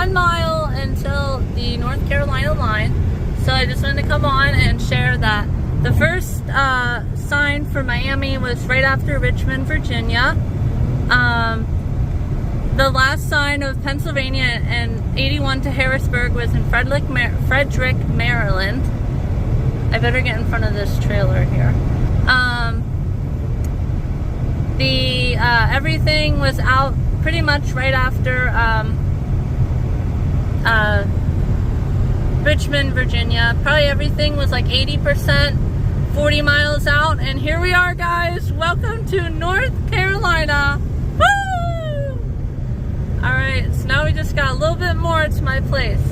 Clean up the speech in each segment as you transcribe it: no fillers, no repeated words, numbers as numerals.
1 mile until the North Carolina line. So I just wanted to come on and share that the first sign for Miami was right after Richmond, Virginia. The last sign of Pennsylvania and 81 to Harrisburg was in Frederick, Maryland. I better get in front of this trailer here. Everything was out pretty much right after Richmond, Virginia. Probably everything was like 80%, 40 miles out, and here we are, guys. Welcome to North Carolina. Woo! Alright, so now we just got a little bit more to my place.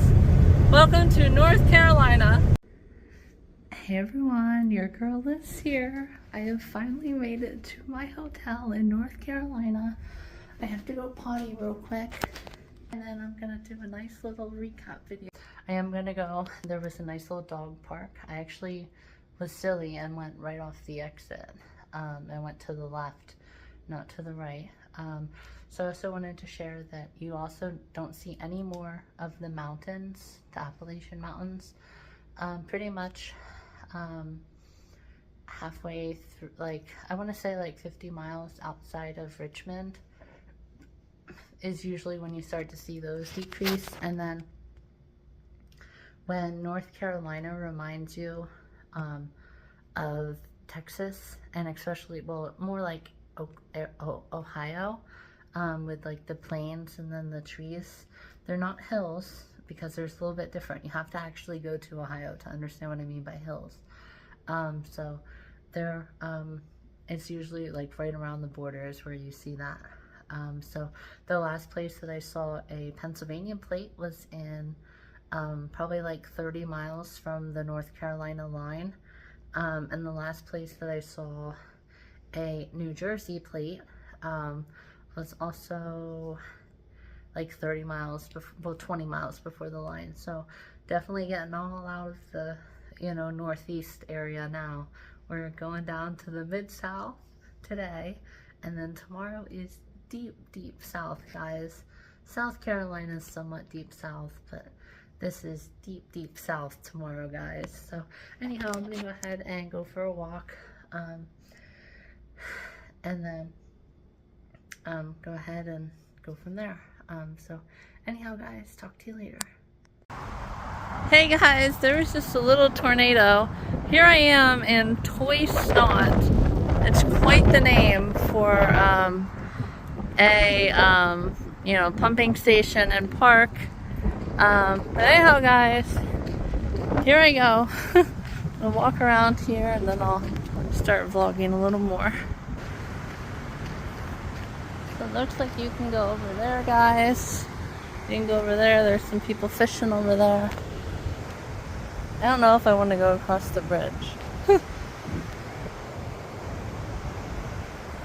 Welcome to North Carolina. Hey everyone, your girl is here. I have finally made it to my hotel in North Carolina. I have to go potty real quick, and then I'm gonna do a nice little recap video. I am gonna go, there was a nice little dog park. I actually was silly and went right off the exit. I went to the left, not to the right. So I also wanted to share that you also don't see any more of the mountains, the Appalachian Mountains. Pretty much halfway through, like, I want to say like 50 miles outside of Richmond is usually when you start to see those decrease. And then when North Carolina reminds you of Texas, and especially, well, more like Ohio, with like the plains and then the trees. They're not hills because there's a little bit different. You have to actually go to Ohio to understand what I mean by hills. So there, it's usually like right around the borders where you see that. So the last place that I saw a Pennsylvania plate was in probably like 30 miles from the North Carolina line. And the last place that I saw a New Jersey plate was also like 30 miles, well, 20 miles before the line. So definitely getting all out of the, you know, northeast area now. We're going down to the mid-south today, and then tomorrow is deep, deep south, guys. South Carolina is somewhat deep south, but this is deep, deep south tomorrow, guys. So anyhow, I'm gonna go ahead and go for a walk, and then go ahead and go from there. So anyhow, guys, talk to you later. Hey guys, there was just a little tornado. Here I am in Toy Snot. It's quite the name for you know, pumping station and park. But anyhow, guys, here I go. I'll walk around here and then I'll start vlogging a little more. So it looks like you can go over there, guys. You can go over there. There's some people fishing over there. I don't know if I want to go across the bridge.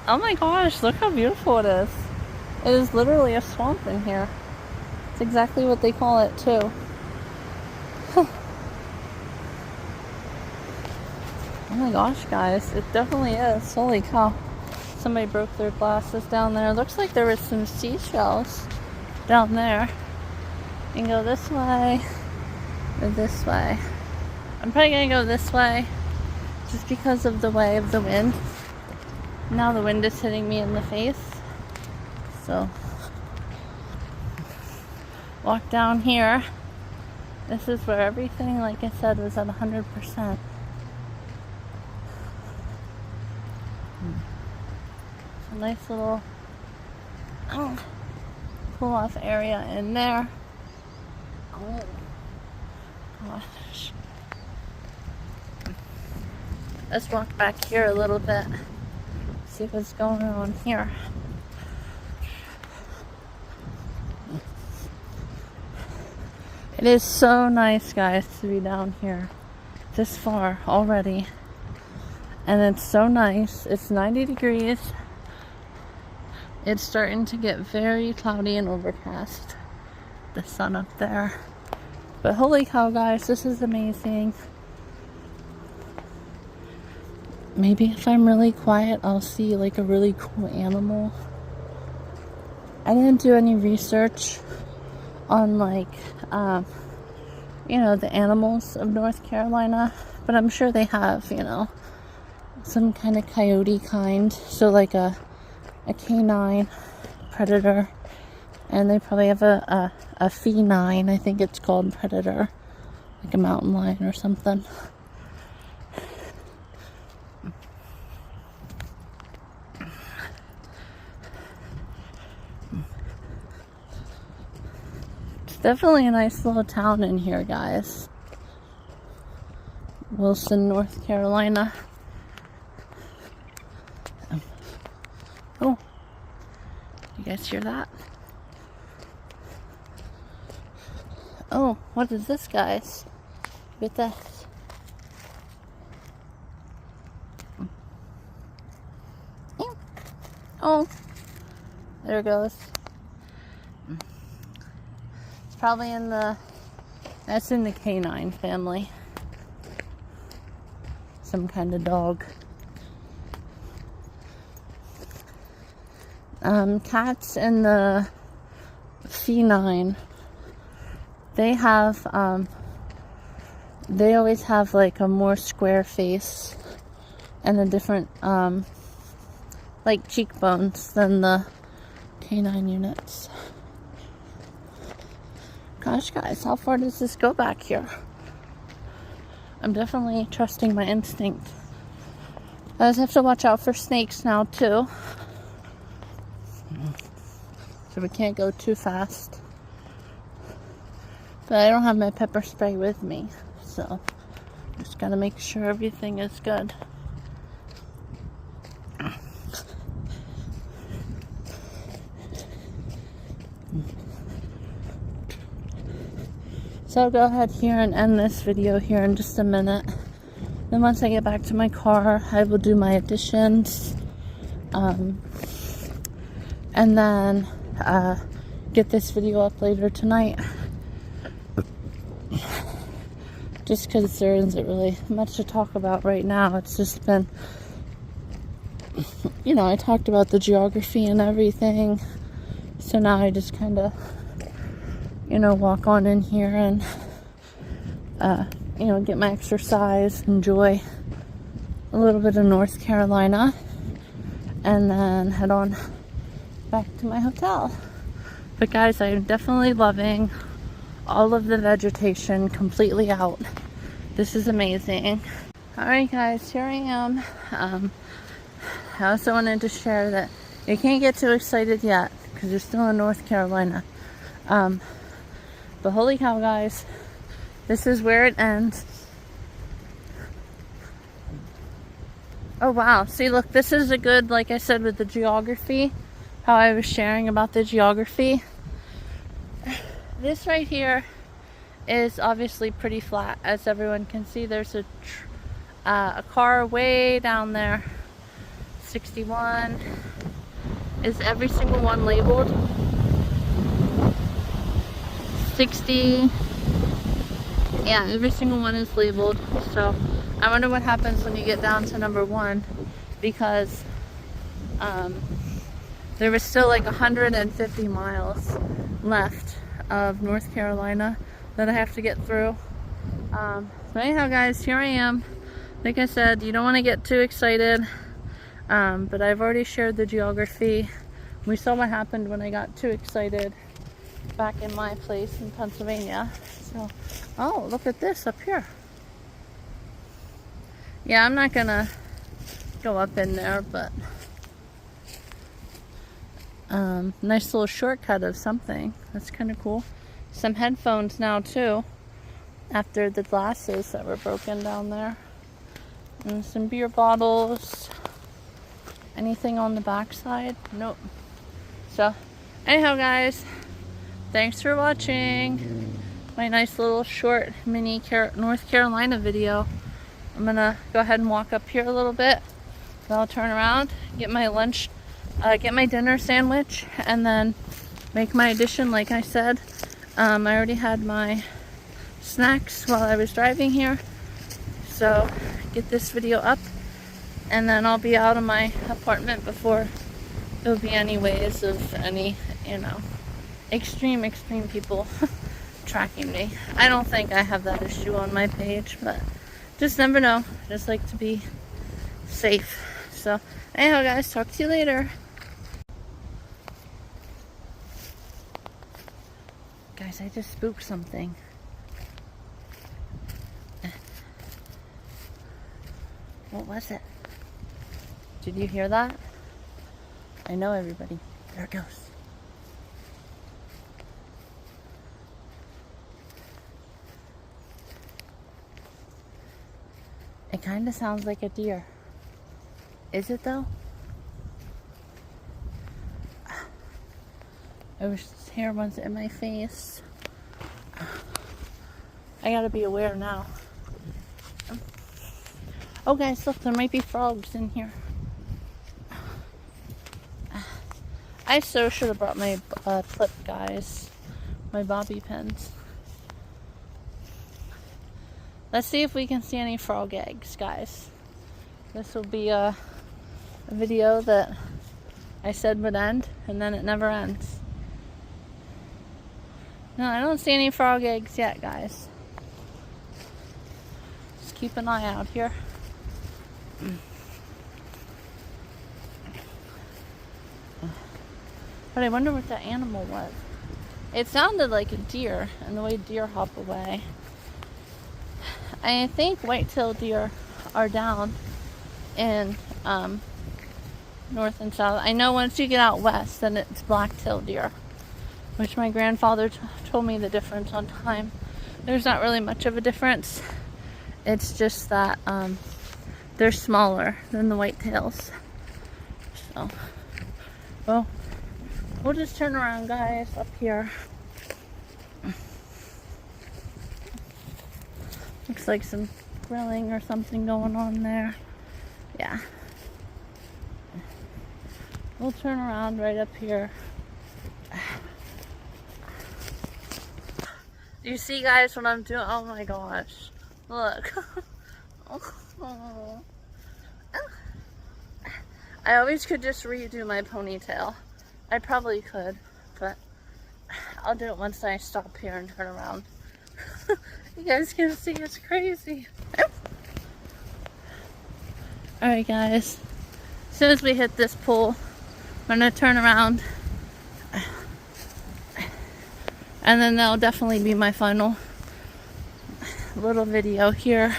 Oh my gosh, look how beautiful it is. It is literally a swamp in here. It's exactly what they call it too. Oh my gosh, guys, it definitely is. Holy cow. Somebody broke their glasses down there. Looks like there was some seashells down there. You can go this way or this way. I'm probably gonna go this way just because of the way of the wind. Now the wind is hitting me in the face. So walk down here. This is where everything, like I said, was at 100%. It's a nice little cool off area in there. Oh gosh. Let's walk back here a little bit. See what's going on here. It is so nice, guys, to be down here this far already. And it's so nice. It's 90 degrees. It's starting to get very cloudy and overcast. The sun up there. But holy cow, guys, this is amazing. Maybe if I'm really quiet, I'll see like a really cool animal. I didn't do any research on like, you know, the animals of North Carolina, but I'm sure they have, you know, some kind of coyote kind, so like a canine predator, and they probably have a feline, I think it's called, predator, like a mountain lion or something. It's definitely a nice little town in here, guys. Wilson, North Carolina. Oh, you guys hear that? Oh, what is this, guys? Look at that. Oh, there it goes. It's probably in the, that's in the canine family. Some kind of dog. Cats in the feline, they have, they always have like a more square face and a different, like cheekbones than the canine units. Gosh, guys, how far does this go back here? I'm definitely trusting my instinct. I just have to watch out for snakes now, too. So we can't go too fast. But I don't have my pepper spray with me, so just gotta make sure everything is good. So I'll go ahead here and end this video here in just a minute. Then once I get back to my car, I will do my additions. And then get this video up later tonight. Just because there isn't really much to talk about right now. It's just been, you know, I talked about the geography and everything. So now I just kind of, you know, walk on in here and, you know, get my exercise, enjoy a little bit of North Carolina, and then head on back to my hotel. But guys, I'm definitely loving all of the vegetation completely out. This is amazing. Alright guys, here I am. I also wanted to share that you can't get too excited yet because you're still in North Carolina. But holy cow, guys, this is where it ends. Oh wow, see, look, this is a good, like I said, with the geography, how I was sharing about the geography. This right here is obviously pretty flat, as everyone can see. There's a car way down there. 61. Is every single one labeled? 60. Yeah, every single one is labeled. So I wonder what happens when you get down to number 1, because there was still like 150 miles left of North Carolina that I have to get through. So anyhow, guys, here I am. Like I said, you don't want to get too excited, but I've already shared the geography. We saw what happened when I got too excited back in my place in Pennsylvania. So, oh, look at this up here. Yeah, I'm not gonna go up in there, but nice little shortcut of something. That's kind of cool. Some headphones now too, after the glasses that were broken down there. And some beer bottles. Anything on the back side? Nope. So, anyhow, guys, thanks for watching my nice little short mini North Carolina video. I'm gonna go ahead and walk up here a little bit. Then I'll turn around, get my lunch, get my dinner sandwich, and then make my addition like I said. I already had my snacks while I was driving here. So get this video up, and then I'll be out of my apartment before there'll be any ways of any, you know, extreme people tracking me. I don't think I have that issue on my page, but just never know. Just like to be safe. So anyhow guys, talk to you later. Guys, I just spooked something. What was it? Did you hear that? I know, everybody. There it goes. It kind of sounds like a deer. Is it though? I wish this hair wasn't in my face. I gotta be aware now. Oh guys, look, there might be frogs in here. I so should have brought my clip, guys. My bobby pins. Let's see if we can see any frog eggs, guys. This will be a video that I said would end, and then it never ends. No, I don't see any frog eggs yet, guys. Just keep an eye out here. But I wonder what that animal was. It sounded like a deer, and the way deer hop away. I think white-tailed deer are down in north and south. I know once you get out west, then it's black-tailed deer, which my grandfather told me the difference on time. There's not really much of a difference. It's just that they're smaller than the whitetails. So, well, we'll just turn around, guys, up here. Looks like some grilling or something going on there. Yeah. We'll turn around right up here. Do you see, guys, what I'm doing? Oh my gosh. Look. I always could just redo my ponytail. I probably could, but I'll do it once I stop here and turn around. You guys can see it's crazy. Alright guys, as soon as we hit this pool, I'm gonna turn around, and then that'll definitely be my final little video here.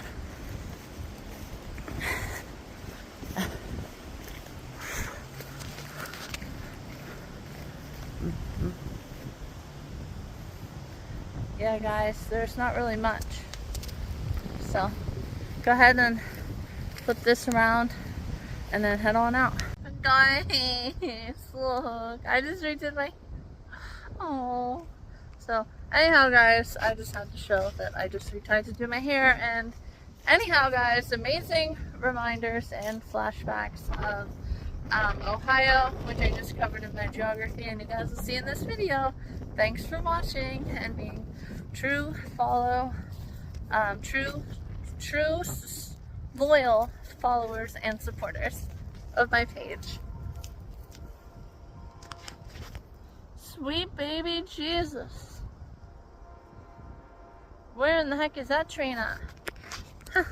Yeah guys, there's not really much, so go ahead and flip this around and then head on out. Guys, look, I just redid my, oh, so anyhow guys, I just had to show that I just retired to do my hair. And anyhow guys, amazing reminders and flashbacks of Ohio, which I just covered in my geography, and you guys will see in this video. Thanks for watching and being true loyal followers and supporters of my page. Sweet baby Jesus. Where in the heck is that train at? Huh.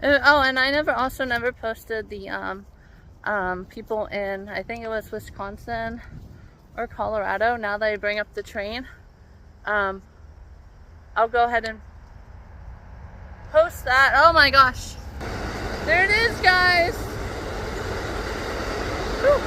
Oh, and I also never posted the people in, I think it was Wisconsin or Colorado. Now that I bring up the train, I'll go ahead and post that. Oh my gosh, there it is, guys. Whew.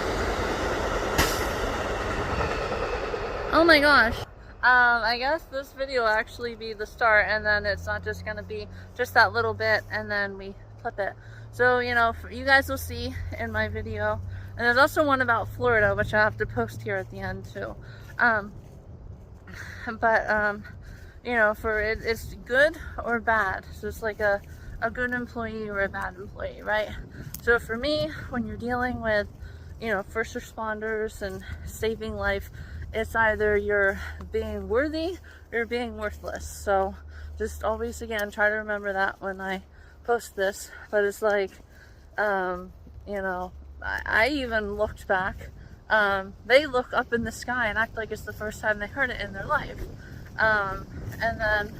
Oh my gosh. I guess this video will actually be the start, and then it's not just gonna be just that little bit and then we clip it. So, you know, you guys will see in my video. And there's also one about Florida, which I have to post here at the end too. You know, for it's good or bad. So it's like a good employee or a bad employee, right? So for me, when you're dealing with, you know, first responders and saving life, it's either you're being worthy or you're being worthless. So just always, again, try to remember that when I post this. But it's like, you know, I even looked back they look up in the sky and act like it's the first time they heard it in their life. And then,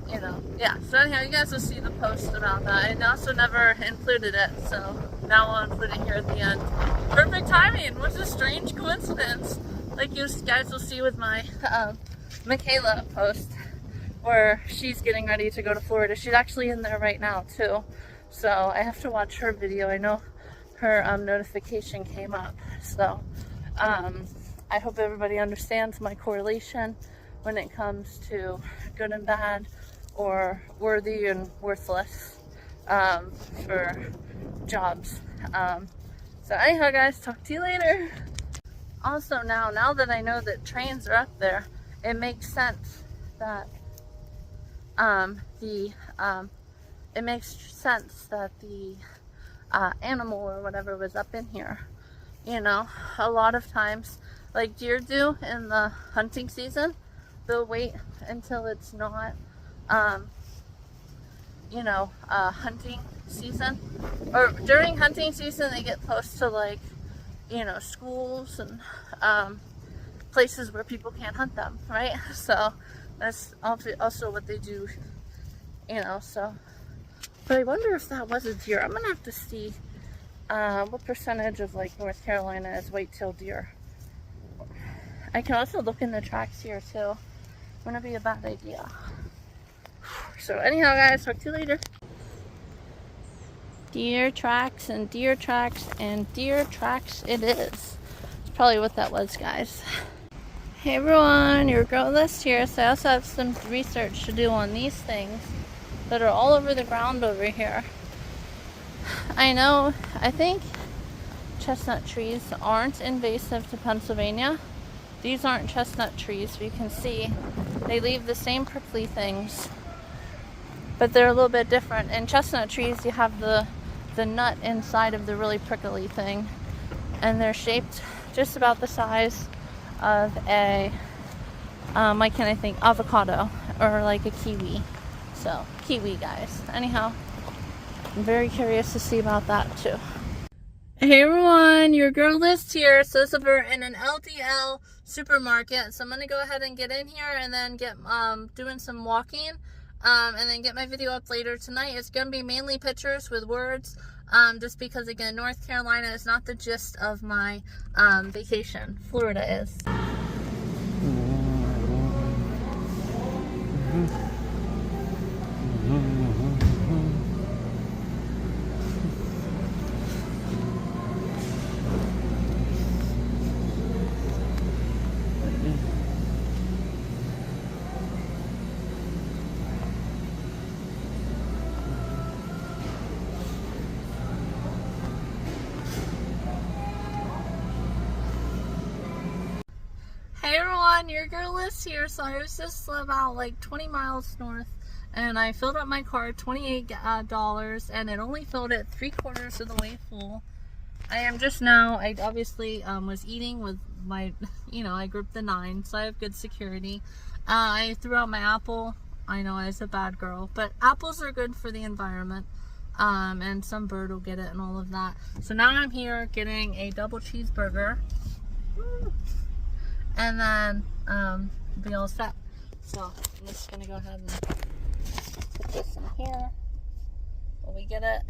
you know, yeah. So anyhow, you guys will see the post about that. I also never included it, so now I'll include it here at the end. Perfect timing. What a strange coincidence. Like you guys will see with my Michaela post, where she's getting ready to go to Florida. She's actually in there right now too. So I have to watch her video. I know her notification came up. So I hope everybody understands my correlation when it comes to good and bad, or worthy and worthless for jobs. So anyhow guys, talk to you later. Also now that I know that trains are up there, it makes sense that it makes sense that the animal or whatever was up in here. You know, a lot of times, like deer do in the hunting season, they'll wait until it's not, you know, hunting season. Or during hunting season, they get close to, like, you know, schools and places where people can't hunt them, right? So that's also what they do, you know, so. But I wonder if that was a deer. I'm gonna have to see what percentage of, like, North Carolina is white-tailed deer. I can also look in the tracks here too. Wouldn't be a bad idea. So anyhow guys, talk to you later. Deer tracks and deer tracks and deer tracks it is. That's probably what that was, guys. Hey everyone, your girl Liz here. So I also have some research to do on these things that are all over the ground over here. I think chestnut trees aren't invasive to Pennsylvania. These aren't chestnut trees, but you can see they leave the same prickly things, but they're a little bit different. In chestnut trees, you have the nut inside of the really prickly thing, and they're shaped just about the size of a, why can't I think, avocado, or like a kiwi. So, kiwi, guys. Anyhow, I'm very curious to see about that too. Hey everyone, your girl Liz here. So we're in an LDL supermarket, so I'm gonna go ahead and get in here and then get doing some walking, and then get my video up later tonight. It's gonna be mainly pictures with words, just because again, North Carolina is not the gist of my vacation. Florida is. Hey everyone, your girl Liz here. So I was just about like 20 miles north, and I filled up my car, $28, and it only filled it 3/4 of the way full. I am just now, I obviously was eating with my, you know, I grouped the 9, so I have good security. I threw out my apple. I know I was a bad girl, but apples are good for the environment, and some bird will get it and all of that. So now I'm here getting a double cheeseburger. And then be all set. So I'm just gonna go ahead and put this in here while we get it.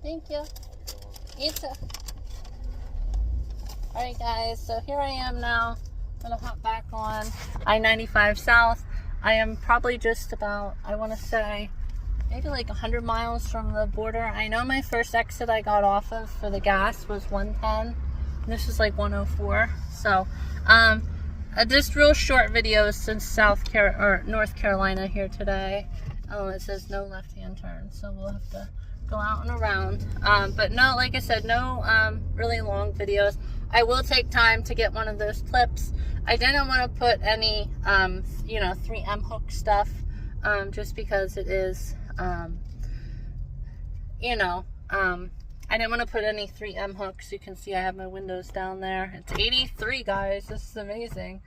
Thank you. You too. Alright guys, so here I am now. I'm gonna hop back on I-95 South. I am probably just about, I want to say, maybe like 100 miles from the border. I know my first exit I got off of for the gas was 110. This is like 104. So, just real short videos since North Carolina here today. Oh, it says no left-hand turn, so we'll have to go out and around. But no, like I said, no really long videos. I will take time to get one of those clips. I didn't want to put any, you know, 3M hook stuff, just because it is, you know, I didn't want to put any 3M hooks. You can see I have my windows down there. It's 83, guys. This is amazing.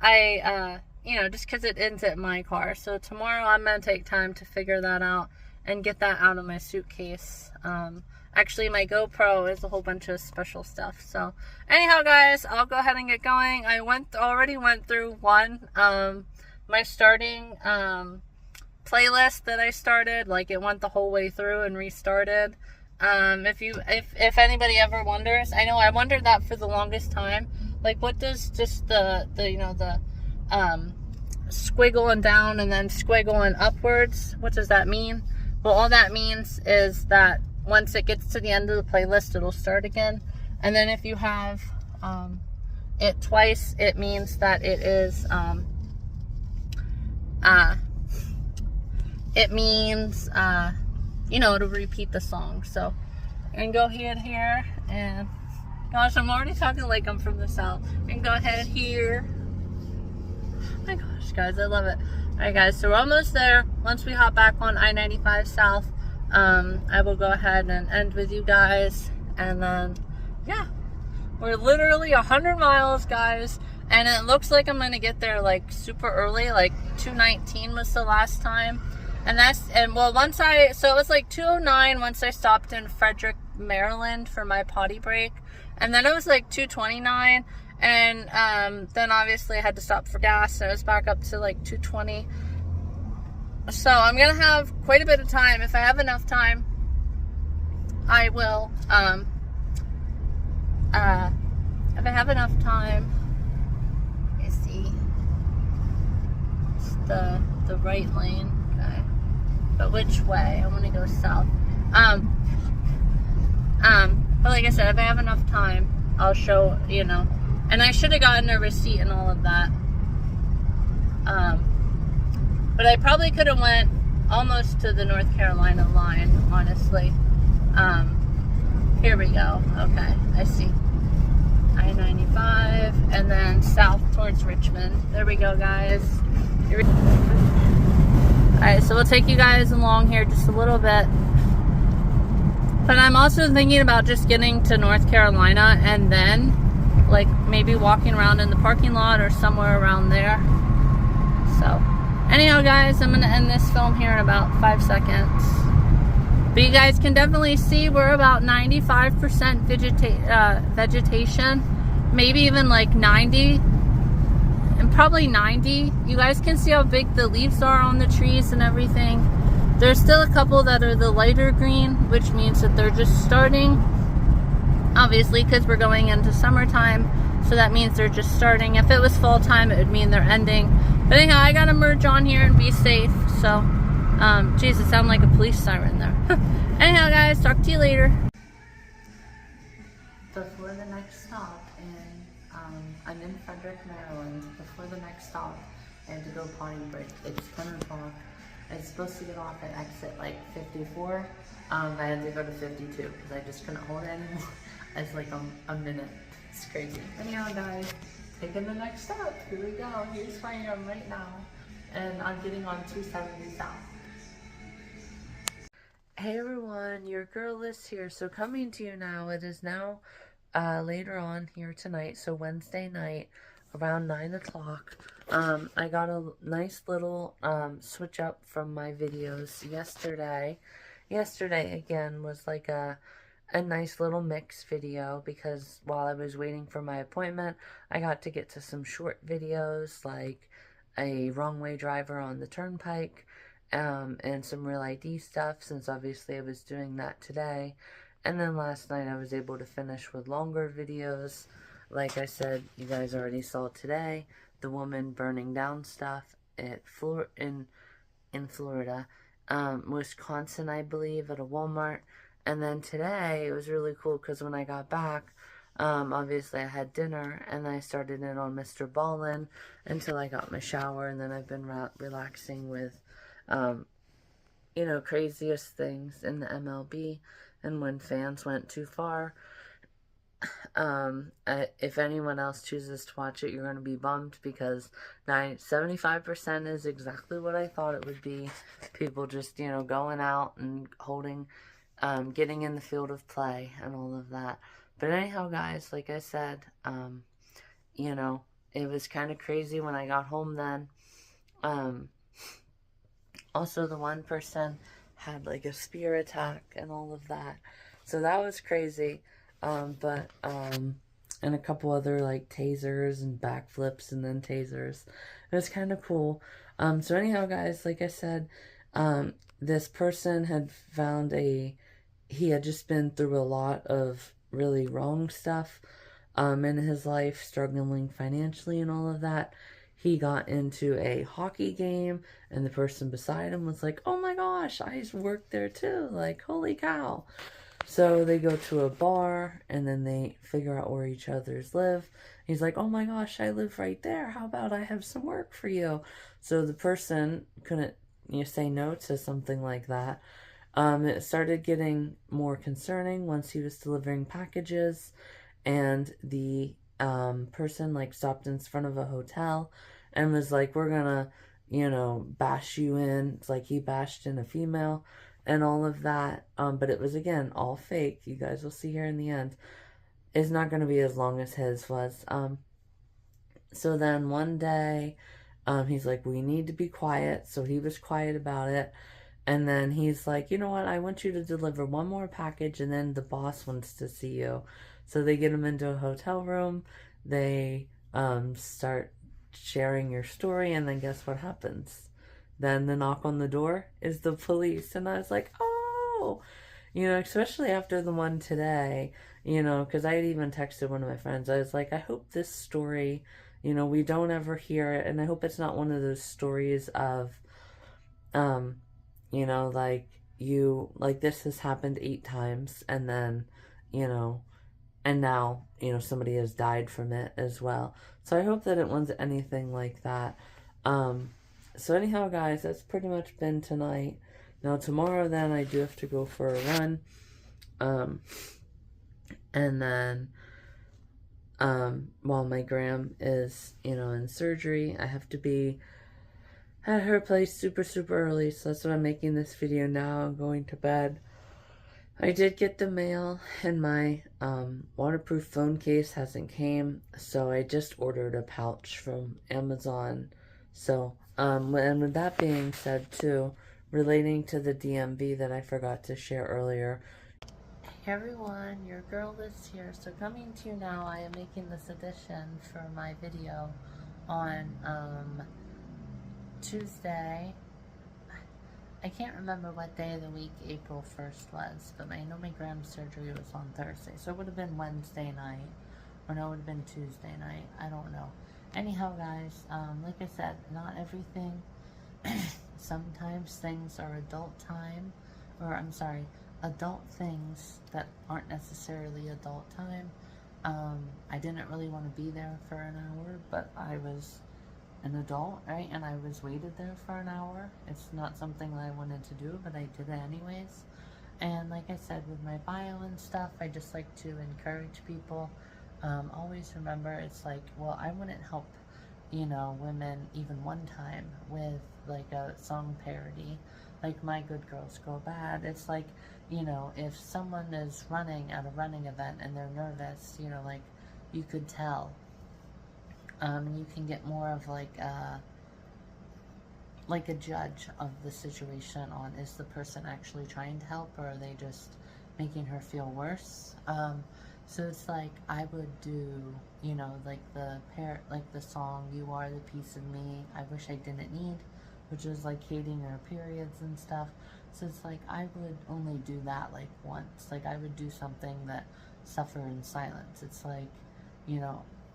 you know, just because it ends at my car. So tomorrow I'm going to take time to figure that out and get that out of my suitcase. Actually, my GoPro is a whole bunch of special stuff. So anyhow, guys, I'll go ahead and get going. I already went through my starting playlist that I started. Like, it went the whole way through and restarted. If anybody ever wonders, I know I wondered that for the longest time. Like, what does just the squiggling down and then squiggling upwards, what does that mean? Well, all that means is that once it gets to the end of the playlist, it'll start again. And then if you have it twice, it means that it is it means you know, to repeat the song. So I can go ahead here and, gosh, I'm already talking like I'm from the South. We can go ahead here. Oh my gosh, guys, I love it. Alright, guys, so we're almost there. Once we hop back on I-95 South, I will go ahead and end with you guys. And then, yeah, we're literally 100 miles, guys. And it looks like I'm going to get there, like, super early. Like, 2:19 was the last time. And well, so it was like 2:09 once I stopped in Frederick, Maryland for my potty break. And then it was like 2:29. And then obviously I had to stop for gas, and it was back up to like 2:20. So I'm going to have quite a bit of time. If I have enough time, I will, if I have enough time, let me see, it's the right lane, okay, but which way? I want to go south. But like I said, if I have enough time, I'll show, you know, and I should have gotten a receipt and all of that, but I probably could have went almost to the North Carolina line, honestly. Here we go. Okay, I see. I-95, and then south towards Richmond. There we go, guys. Alright, so we'll take you guys along here just a little bit. But I'm also thinking about just getting to North Carolina and then, like, maybe walking around in the parking lot or somewhere around there. So, anyhow, guys, I'm going to end this film here in about 5 seconds. But you guys can definitely see we're about 95% vegetation, maybe even like 90, and probably 90. You guys can see how big the leaves are on the trees and everything. There's still a couple that are the lighter green, which means that they're just starting, obviously, because we're going into summertime. So that means they're just starting. If it was fall time, it would mean they're ending. But anyhow, I gotta merge on here and be safe. So, geez, it sounded like a police siren there. Anyhow, guys, talk to you later. Before the next stop, I'm in Frederick, Maryland. Before the next stop, I had to go potty break. It's 10 o'clock. I was supposed to get off at exit like 54. I had to go to 52 because I just couldn't hold it anymore. It's like a minute. It's crazy. Anyhow, guys, taking the next stop. Here we go. Here's where I am right now. And I'm getting on 270 South. Hey everyone, your girl is here. So coming to you now, it is now later on here tonight, so Wednesday night around 9 o'clock. I got a nice little switch up from my videos yesterday. Yesterday again was like a nice little mix video because while I was waiting for my appointment, I got to get to some short videos like a wrong way driver on the turnpike, and some Real ID stuff, since obviously I was doing that today. And then last night I was able to finish with longer videos. Like I said, you guys already saw today, the woman burning down stuff at in Florida, Wisconsin, I believe, at a Walmart. And then today, it was really cool because when I got back, obviously I had dinner, and then I started in on Mr. Ballin until I got my shower, and then I've been relaxing with, you know, craziest things in the MLB, and when fans went too far. If anyone else chooses to watch it, you're going to be bummed because 75% is exactly what I thought it would be. People just, you know, going out and holding, getting in the field of play and all of that. But anyhow, guys, like I said, you know, it was kind of crazy when I got home then. Um, Also, the one person had like a spear attack and all of that. So that was crazy. And a couple other like tasers and backflips and then tasers. It was kind of cool. So anyhow, guys, like I said, this person had found he had just been through a lot of really wrong stuff, in his life, struggling financially and all of that. He got into a hockey game, and the person beside him was like, oh my gosh, I worked there too. Like, holy cow. So they go to a bar, and then they figure out where each other's live. He's like, oh my gosh, I live right there. How about I have some work for you? So the person couldn't say no to something like that. It started getting more concerning once he was delivering packages, and the person like stopped in front of a hotel and was like, we're gonna bash you in. It's like he bashed in a female and all of that, but it was again all fake. You guys will see here in the end. It's not going to be as long as his was. So then one day, he's like, we need to be quiet. So he was quiet about it. And then he's like, you know what? I want you to deliver one more package, and then the boss wants to see you. So they get him into a hotel room. They start sharing your story, and then guess what happens? Then the knock on the door is the police. And I was like, oh, especially after the one today, because I had even texted one of my friends. I was like, I hope this story, we don't ever hear it. And I hope it's not one of those stories of, like this has happened 8 times, and then, and now, somebody has died from it as well. So I hope that it wasn't anything like that. So anyhow, guys, that's pretty much been tonight. Now tomorrow, then, I do have to go for a run. And then, while my gram is, in surgery, I have to be at her place super, super early. So that's why I'm making this video now. I'm going to bed. I did get the mail, and my waterproof phone case hasn't came, so I just ordered a pouch from Amazon. So, and with that being said too, relating to the DMV that I forgot to share earlier. Hey everyone, your girl is here. So coming to you now, I am making this edition for my video on Tuesday. I can't remember what day of the week April 1st was, but I know my gram surgery was on Thursday, so it would have been Wednesday night, or no, it would have been Tuesday night. I don't know. Anyhow, guys, like I said, not everything. Sometimes things are adult things that aren't necessarily adult time. I didn't really want to be there for an hour, but I was an adult, right? And I was waited there for an hour. It's not something that I wanted to do, but I did it anyways. And like I said, with my bio and stuff, I just like to encourage people. Always remember, it's like, well, I wouldn't help, women even one time with like a song parody, like My Good Girls Go Bad. It's like, if someone is running at a running event and they're nervous, like you could tell. You can get more of like a judge of the situation on, is the person actually trying to help, or are they just making her feel worse? So it's like, I would do, like the song, You Are the Piece of Me I Wish I Didn't Need, which is like hating her periods and stuff. So it's like, I would only do that like once. Like, I would do something that suffer in silence. It's like,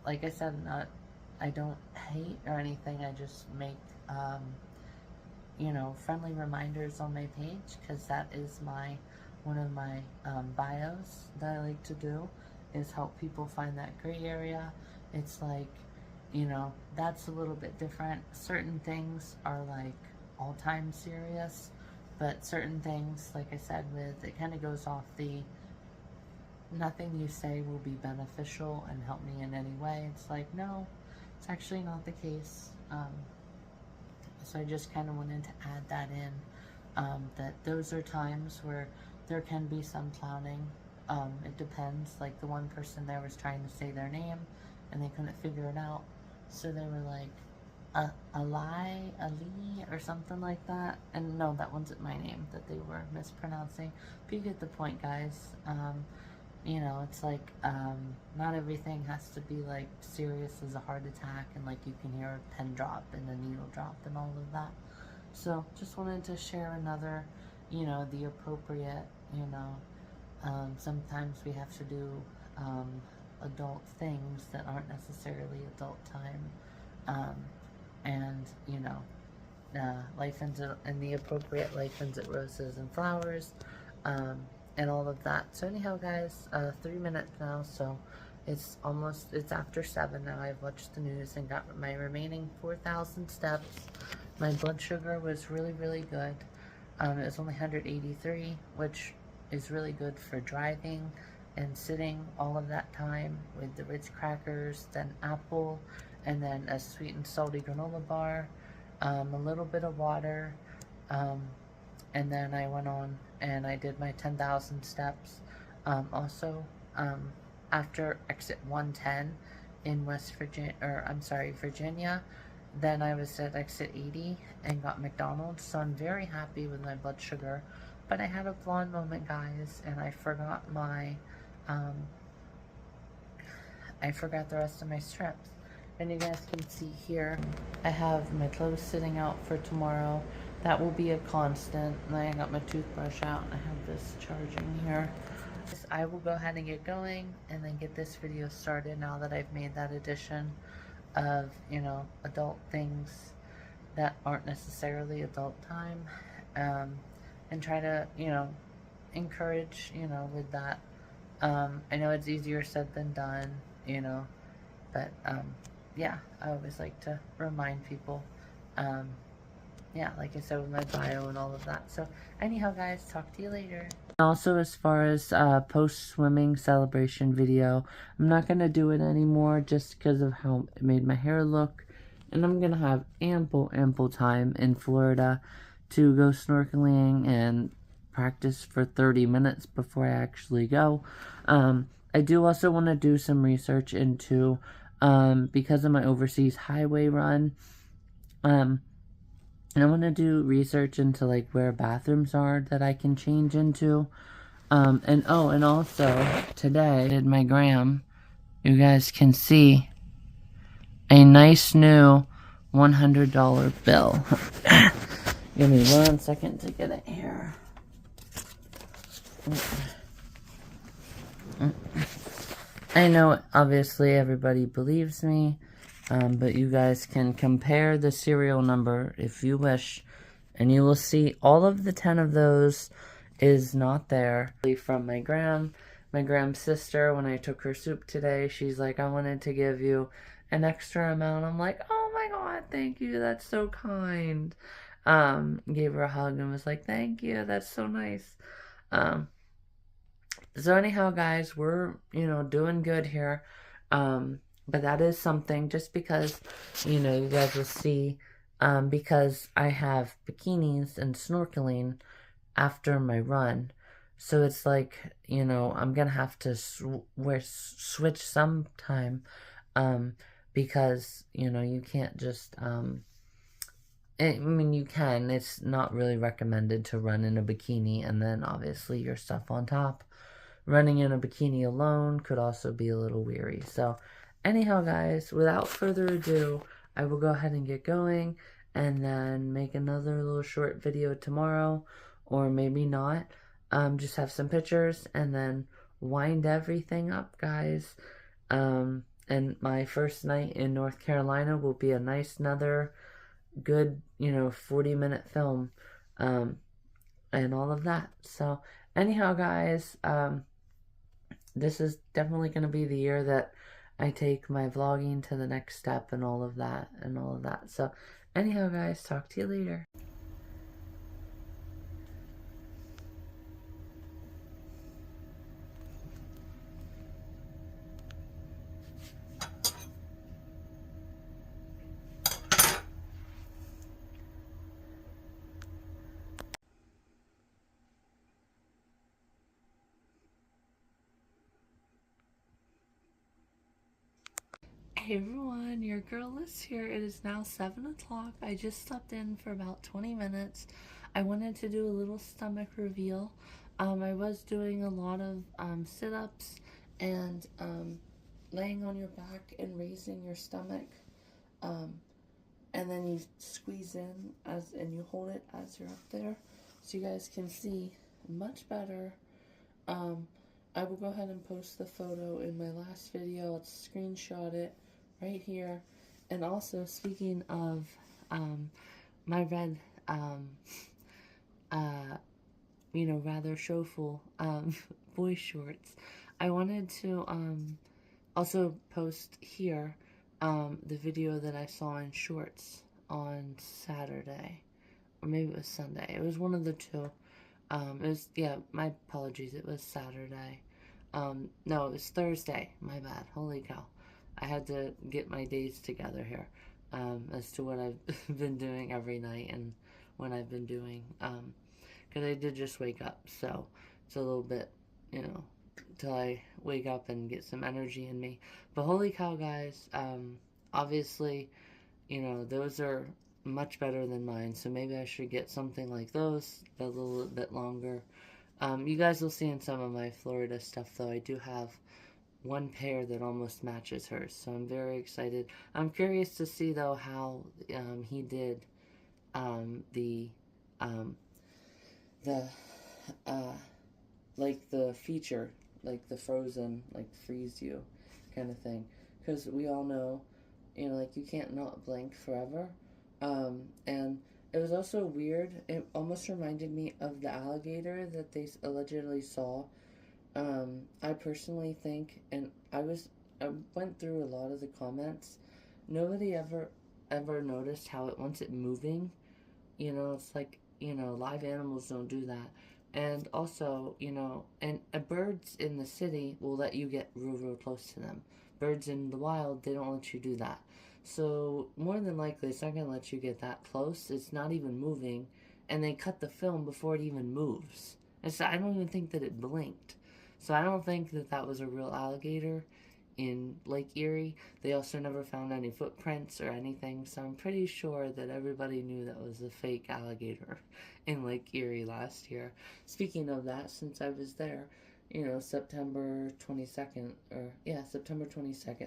like I said, I don't hate or anything. I just make, friendly reminders on my page, because that is one of my bios that I like to do, is help people find that gray area. It's like, that's a little bit different. Certain things are like all time serious, but certain things, like I said, it kind of goes off the nothing you say will be beneficial and help me in any way. It's like, no, it's actually not the case. So I just kind of wanted to add that in, that those are times where there can be some clowning. It depends. Like the one person there was trying to say their name and they couldn't figure it out. So they were like, Ali, or something like that. And no, that wasn't my name that they were mispronouncing. But you get the point, guys. You know, it's like, not everything has to be like serious as a heart attack, and like you can hear a pin drop and a needle drop and all of that. So just wanted to share another, you know, the appropriate, you know, sometimes we have to do adult things that aren't necessarily adult time. Um, and, you know, life ends in the appropriate life ends at roses and flowers, um, and all of that. So anyhow, guys, 3 minutes now, so it's after 7 now. I've watched the news and got my remaining 4,000 steps. My blood sugar was really, really good. It was only 183, which is really good for driving and sitting all of that time with the Ritz crackers, then apple, and then a sweet and salty granola bar, a little bit of water, and then I went on and I did my 10,000 steps. Also, after exit 110 in West Virginia, or I'm sorry, Virginia, then I was at exit 80 and got McDonald's, so I'm very happy with my blood sugar. But I had a blonde moment, guys, and I forgot my, I forgot the rest of my strips. And you guys can see here, I have my clothes sitting out for tomorrow. That will be a constant. And I got my toothbrush out, and I have this charging here. I will go ahead and get going and then get this video started now that I've made that addition of, you know, adult things that aren't necessarily adult time, and try to, you know, encourage, you know, with that. I know it's easier said than done, you know, but yeah, I always like to remind people, yeah, like I said with my bio and all of that. So anyhow, guys, talk to you later. Also, as far as post-swimming celebration video, I'm not going to do it anymore just because of how it made my hair look. And I'm going to have ample time in Florida to go snorkeling and practice for 30 minutes before I actually go. I do also want to do some research into, because of my overseas highway run, and I want to do research into like where bathrooms are that I can change into. And also today I did my gram. You guys can see a nice new $100 bill. Give me 1 second to get it here. I know obviously everybody believes me. But you guys can compare the serial number if you wish, and you will see all of the 10 of those is not there. From my Gram's sister, when I took her soup today, she's like, I wanted to give you an extra amount. I'm like, oh my god, thank you, that's so kind. Gave her a hug and was like, thank you, that's so nice. So anyhow, guys, we're, you know, doing good here. But that is something, just because, you know, you guys will see, because I have bikinis and snorkeling after my run. So it's like, you know, I'm going to have to switch sometime, because, you know, you can't just, I mean, you can. It's not really recommended to run in a bikini and then obviously your stuff on top. Running in a bikini alone could also be a little weary. So anyhow, guys, without further ado, I will go ahead and get going and then make another little short video tomorrow, or maybe not. Just have some pictures and then wind everything up, guys. And my first night in North Carolina will be a nice, another good, you know, 40-minute film, and all of that. So anyhow, guys, this is definitely going to be the year that I take my vlogging to the next step and all of that So anyhow, guys, talk to you later. Hey everyone, your girl is here. It is now 7 o'clock. I just stopped in for about 20 minutes. I wanted to do a little stomach reveal. I was doing a lot of sit-ups and laying on your back and raising your stomach. And then you squeeze in and you hold it as you're up there, so you guys can see much better. I will go ahead and post the photo in my last video. Let's screenshot it right here. And also, speaking of my red, rather showful boy shorts, I wanted to also post here the video that I saw in shorts on Saturday, or maybe it was Sunday. It was one of the two. My apologies, it was Saturday. No, it was Thursday, my bad, holy cow. I had to get my days together here, as to what I've been doing every night and when I've been doing, because I did just wake up, so it's a little bit, till I wake up and get some energy in me. But holy cow, guys, obviously, those are much better than mine, so maybe I should get something like those, a little bit longer. You guys will see in some of my Florida stuff, though, I do have one pair that almost matches hers, so I'm very excited. I'm curious to see, though, how he did the feature, like the Frozen, like freeze you kind of thing, because we all know, you can't not blink forever. And it was also weird. It almost reminded me of the alligator that they allegedly saw. I personally think, and I went through a lot of the comments, nobody ever noticed how once it moving, it's like, live animals don't do that. And also, and birds in the city will let you get real close to them. Birds in the wild, they don't let you do that. So, more than likely, it's not going to let you get that close. It's not even moving. And they cut the film before it even moves. And so I don't even think that it blinked. So I don't think that that was a real alligator in Lake Erie. They also never found any footprints or anything. So I'm pretty sure that everybody knew that was a fake alligator in Lake Erie last year. Speaking of that, since I was there, September 22nd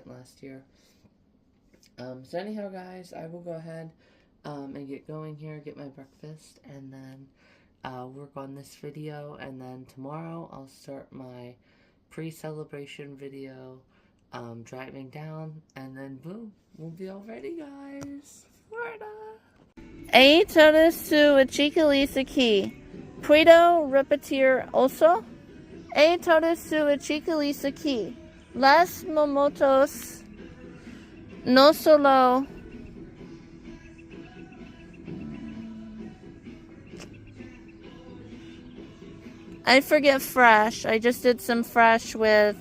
last year. So anyhow, guys, I will go ahead and get going here, get my breakfast, and then work on this video. And then tomorrow I'll start my pre-celebration video, driving down, and then boom, we'll be all ready, guys. Florida! Ahí todo su achicaliza aquí. Puedo repetir also? Ahí todo su achicaliza aquí. Las momotos no solo I forget fresh. I just did some fresh with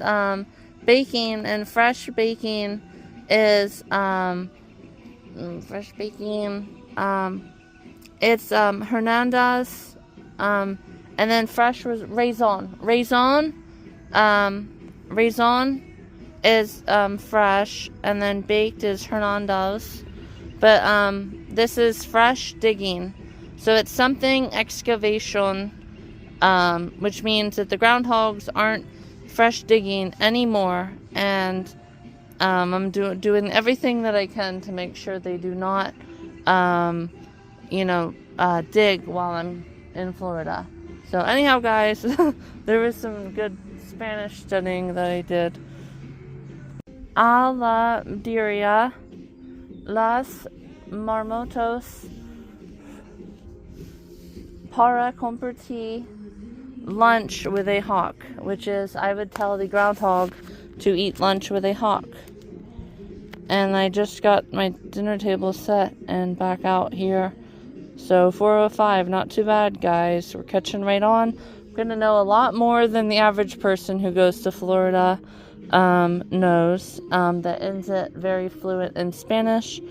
baking, and fresh baking is it's Hernandez, and then fresh was raison. Raison is fresh, and then baked is Hernandez. But this is fresh digging, so it's something excavation, which means that the groundhogs aren't fresh digging anymore, and I'm doing everything that I can to make sure they do not dig while I'm in Florida. So anyhow, guys, there was some good Spanish studying that I did. A la diría, las marmotos para compartir lunch with a hawk, which is, I would tell the groundhog to eat lunch with a hawk. And I just got my dinner table set and back out here. So 4:05, not too bad, guys. We're catching right on. I'm gonna know a lot more than the average person who goes to Florida knows, that isn't very fluent in Spanish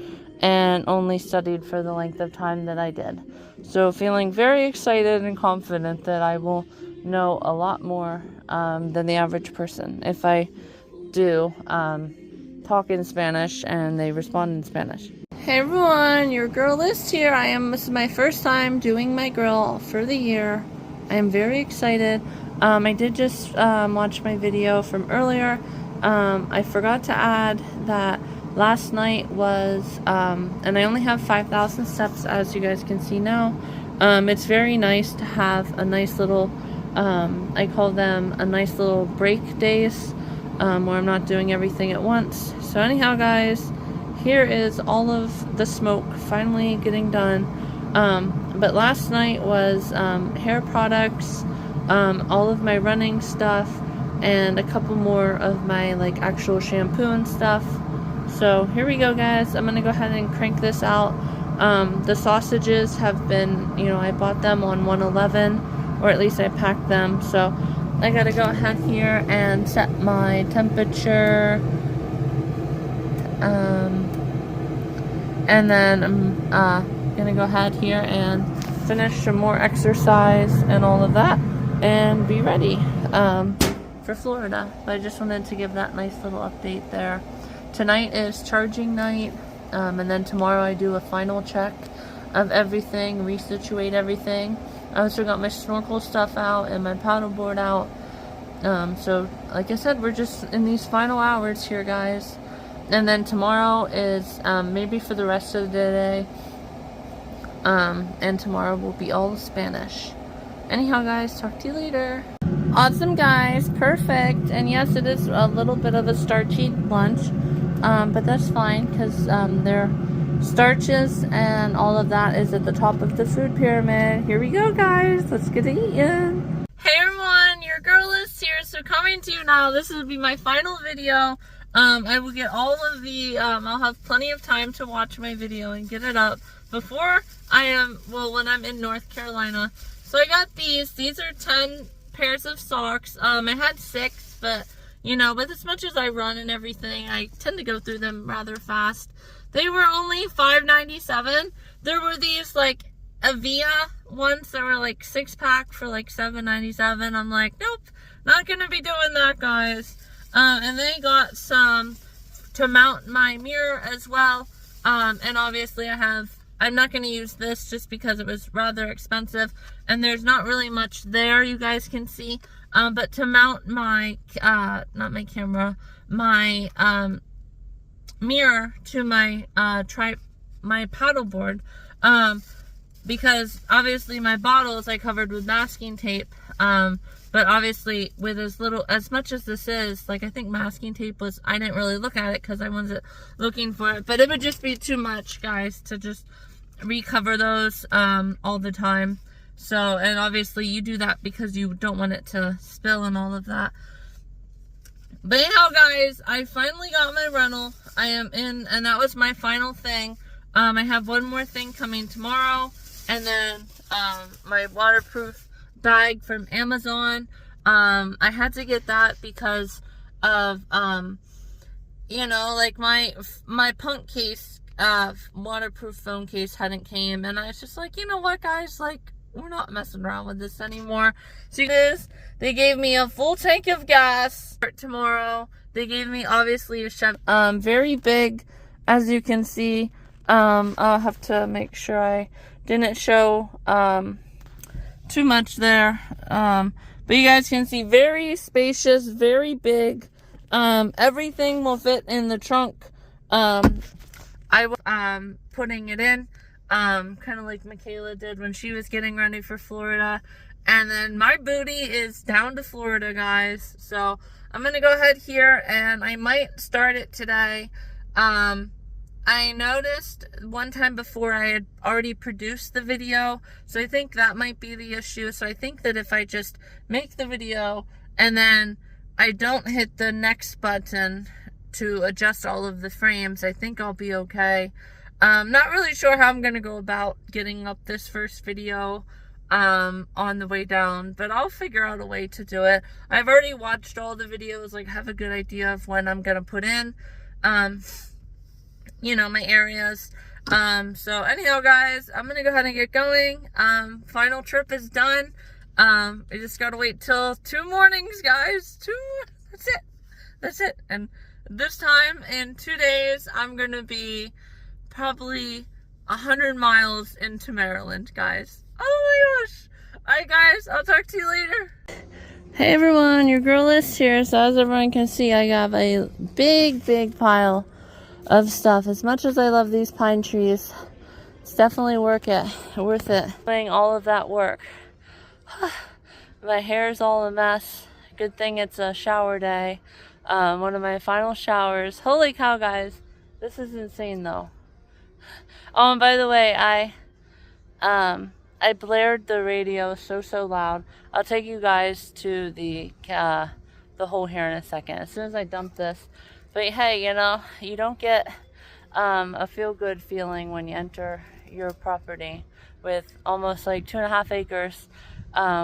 and only studied for the length of time that I did. So feeling very excited and confident that I will know a lot more than the average person if I do talk in Spanish and they respond in Spanish. Hey everyone, your girl is here. This is my first time doing my girl for the year. I am very excited. I did just watch my video from earlier. I forgot to add that last night was, and I only have 5,000 steps, as you guys can see now. It's very nice to have a nice little, I call them a nice little break days, where I'm not doing everything at once. So anyhow, guys, here is all of the smoke finally getting done. But last night was hair products, all of my running stuff, and a couple more of my like actual shampoo and stuff. So here we go, guys. I'm gonna go ahead and crank this out. The sausages have been, you know, I bought them on 111, or at least I packed them. So I gotta go ahead here and set my temperature. And then I'm gonna go ahead here and finish some more exercise and all of that and be ready for Florida. But I just wanted to give that nice little update there. Tonight is charging night, and then tomorrow I do a final check of everything, resituate everything. I also got my snorkel stuff out and my paddleboard out. So like I said, we're just in these final hours here, guys. And then tomorrow is maybe for the rest of the day. And tomorrow will be all Spanish. Anyhow, guys, talk to you later. Awesome, guys. Perfect. And yes, it is a little bit of a starchy lunch. But that's fine because their starches and all of that is at the top of the food pyramid. Here we go, guys. Let's get it eaten. Hey, everyone. Your girl is here. So coming to you now. This will be my final video. I will get all of the, I'll have plenty of time to watch my video and get it up before when I'm in North Carolina. So I got these are 10 pairs of socks. I had 6, but, you know, with as much as I run and everything, I tend to go through them rather fast. They were only $5.97. There were these, like, Avia ones that were, like, 6-pack for, like, $7.97. I'm like, nope, not gonna be doing that, guys. And then I got some to mount my mirror as well. And obviously I'm not going to use this just because it was rather expensive. And there's not really much there, you guys can see. But to mount my, not my camera, my mirror to my my paddleboard. Because obviously my bottles I covered with masking tape. But obviously, with as much as this is, like, I think masking tape was, I didn't really look at it because I wasn't looking for it. But it would just be too much, guys, to just recover those all the time. So, and obviously you do that because you don't want it to spill and all of that. But anyhow, guys, I finally got my rental. I am in, and that was my final thing. I have one more thing coming tomorrow. And then my waterproof bag from Amazon. I had to get that because of you know, like my punk case, waterproof phone case hadn't came, and I was just like, you know what, guys, like, we're not messing around with this anymore. So they gave me a full tank of gas for tomorrow. They gave me obviously a Chevy, very big, as you can see. I'll have to make sure I didn't show too much there, but you guys can see, very spacious, very big. Everything will fit in the trunk. I was putting it in, kind of like Michaela did when she was getting ready for Florida. And then my booty is down to Florida, guys. So I'm gonna go ahead here and I might start it today. I noticed one time before I had already produced the video, so I think that might be the issue. So I think that if I just make the video and then I don't hit the next button to adjust all of the frames, I think I'll be okay. Not really sure how I'm going to go about getting up this first video on the way down, but I'll figure out a way to do it. I've already watched all the videos, like, have a good idea of when I'm going to put in you know, my areas. So anyhow, guys, I'm gonna go ahead and get going. Final trip is done. I just gotta wait till 2 mornings, guys. That's it. And this time in 2 days, I'm gonna be probably 100 miles into Maryland, guys. Oh my gosh. Alright guys, I'll talk to you later. Hey everyone, your girl is here. So as everyone can see, I have a big pile of stuff. As much as I love these pine trees, it's definitely worth it. Doing all of that work. My hair's all a mess. Good thing it's a shower day. One of my final showers. Holy cow, guys. This is insane though. Oh, and by the way, I blared the radio so loud. I'll take you guys to the hole here in a second, as soon as I dump this. But hey, you know, you don't get a feel-good feeling when you enter your property with almost like 2.5 acres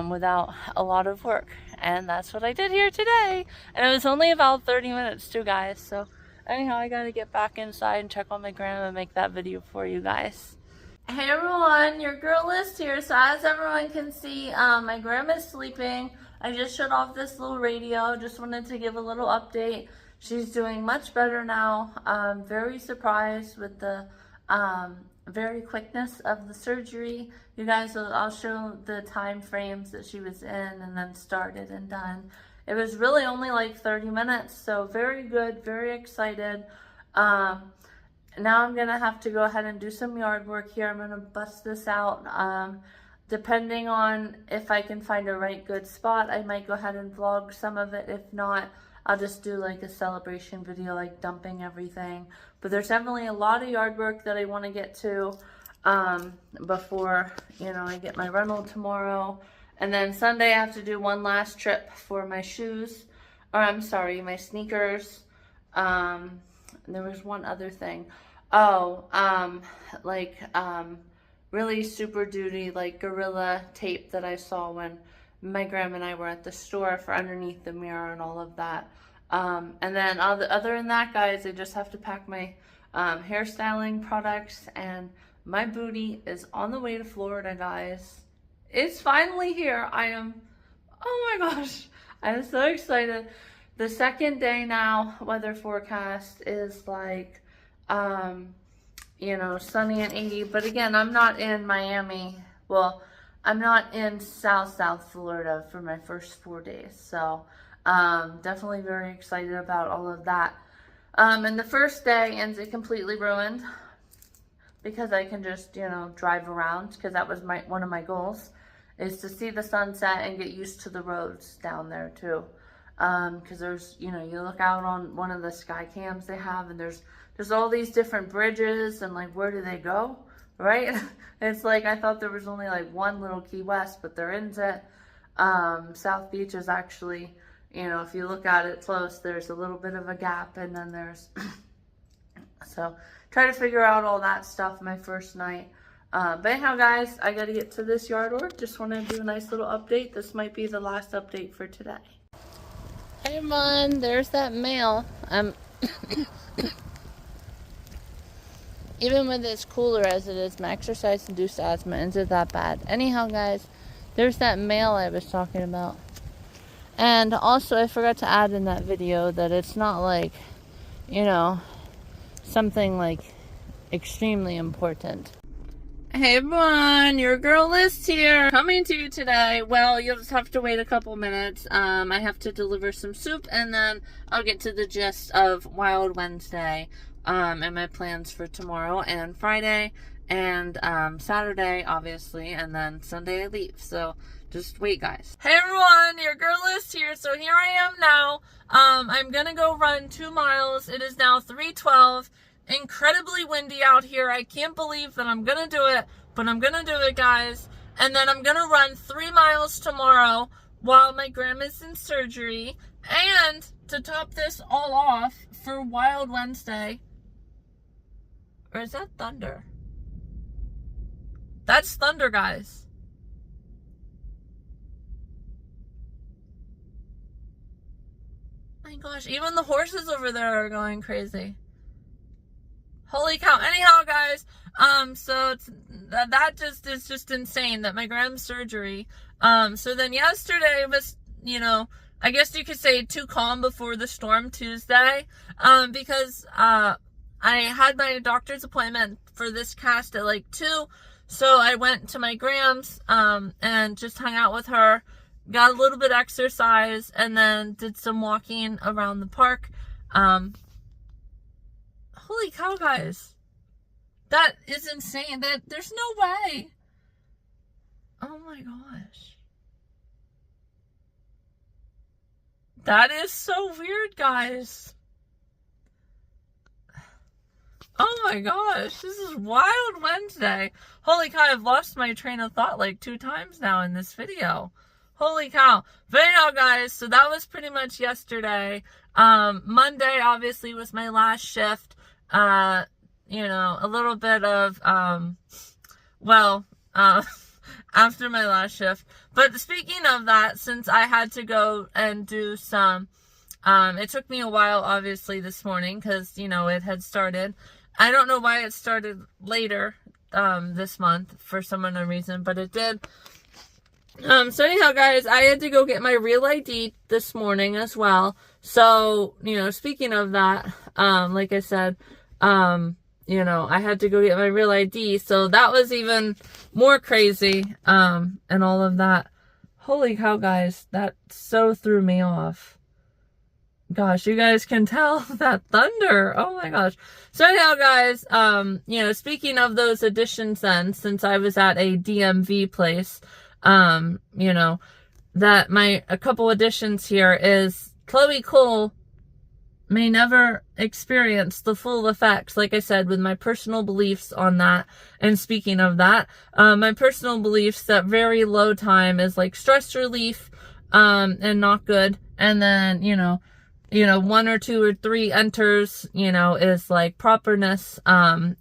without a lot of work. And that's what I did here today. And it was only about 30 minutes too, guys. So anyhow, I gotta get back inside and check on my grandma and make that video for you guys. Hey everyone, your girl is here. So as everyone can see, my grandma's sleeping. I just shut off this little radio. Just wanted to give a little update. She's doing much better now. Very surprised with the very quickness of the surgery. You guys, I'll show the time frames that she was in and then started and done. It was really only like 30 minutes, so very good, very excited. Now I'm gonna have to go ahead and do some yard work here. I'm gonna bust this out. Depending on if I can find a right good spot, I might go ahead and vlog some of it. If not, I'll just do like a celebration video, like dumping everything. But there's definitely a lot of yard work that I want to get to before, you know, I get my rental tomorrow. And then Sunday I have to do one last trip for my shoes, or I'm sorry, my sneakers. There was one other thing. Oh, really super duty, like Gorilla tape that I saw when my grandma and I were at the store for underneath the mirror and all of that. And then other than that, guys, I just have to pack my hairstyling products, and my booty is on the way to Florida, guys. It's finally here. Oh my gosh, I'm so excited. The second day now, weather forecast is like, you know, sunny and 80. But again, I'm not in Miami. Well, I'm not in South Florida for my first 4 days. So definitely very excited about all of that. And the first day ends it completely ruined because I can just, you know, drive around, because that was one of my goals, is to see the sunset and get used to the roads down there too. Because there's, you know, you look out on one of the sky cams they have, and there's all these different bridges, and like, where do they go, right? It's like, I thought there was only like one little Key West, but there isn't. South Beach is actually, you know, if you look at it close, there's a little bit of a gap, and then there's so try to figure out all that stuff my first night. But anyhow, guys, I gotta get to this yard work. Just want to do a nice little update. This might be the last update for today. Hey everyone, there's that mail. Even with as cooler as it is, my exercise-induced asthma isn't that bad. Anyhow, guys, there's that mail I was talking about. And also, I forgot to add in that video that it's not like, you know, something like extremely important. Hey everyone, your girl is here. Coming to you today. Well, you'll just have to wait a couple minutes. I have to deliver some soup, and then I'll get to the gist of Wild Wednesday and my plans for tomorrow and Friday and Saturday, obviously, and then Sunday I leave. So just wait, guys. Hey everyone, your girl is here. So here I am now. I'm gonna go run 2 miles. It is now 3:12. Incredibly windy out here. I can't believe that I'm gonna do it, but I'm gonna do it, guys. And then I'm gonna run 3 miles tomorrow while my grandma's in surgery. And to top this all off, for Wild Wednesday, or is that thunder? That's thunder, guys. My gosh, even the horses over there are going crazy. Holy cow. Anyhow, guys, so that just is just insane that my grandma's surgery. So then yesterday was, you know, I guess you could say too calm before the storm Tuesday, because I had my doctor's appointment for this cast at like 2, so I went to my Grams and just hung out with her, got a little bit of exercise, and then did some walking around the park. Holy cow, guys, that is insane. That there's no way. Oh my gosh. That is so weird, guys. Oh my gosh, this is Wild Wednesday. Holy cow, I've lost my train of thought like 2 times now in this video. Holy cow. But anyhow, guys, so that was pretty much yesterday. Monday obviously was my last shift. You know, a little bit of, after my last shift. But speaking of that, since I had to go and do some, it took me a while, obviously, this morning, because, you know, it had started. I don't know why it started later, this month, for some unknown reason, but it did. So anyhow, guys, I had to go get my real ID this morning as well. So, you know, speaking of that, like I said, you know, I had to go get my real ID, so that was even more crazy, and all of that. Holy cow, guys, that so threw me off. Gosh, you guys can tell that thunder. Oh my gosh. So anyhow, guys, you know, speaking of those additions then, since I was at a DMV place, you know, that a couple additions here is Chloe Cole may never experience the full effects, like I said, with my personal beliefs on that. And speaking of that, my personal beliefs that very low time is like stress relief, and not good. And then, you know, 1 or 2 or 3 enters, you know, is like properness, and,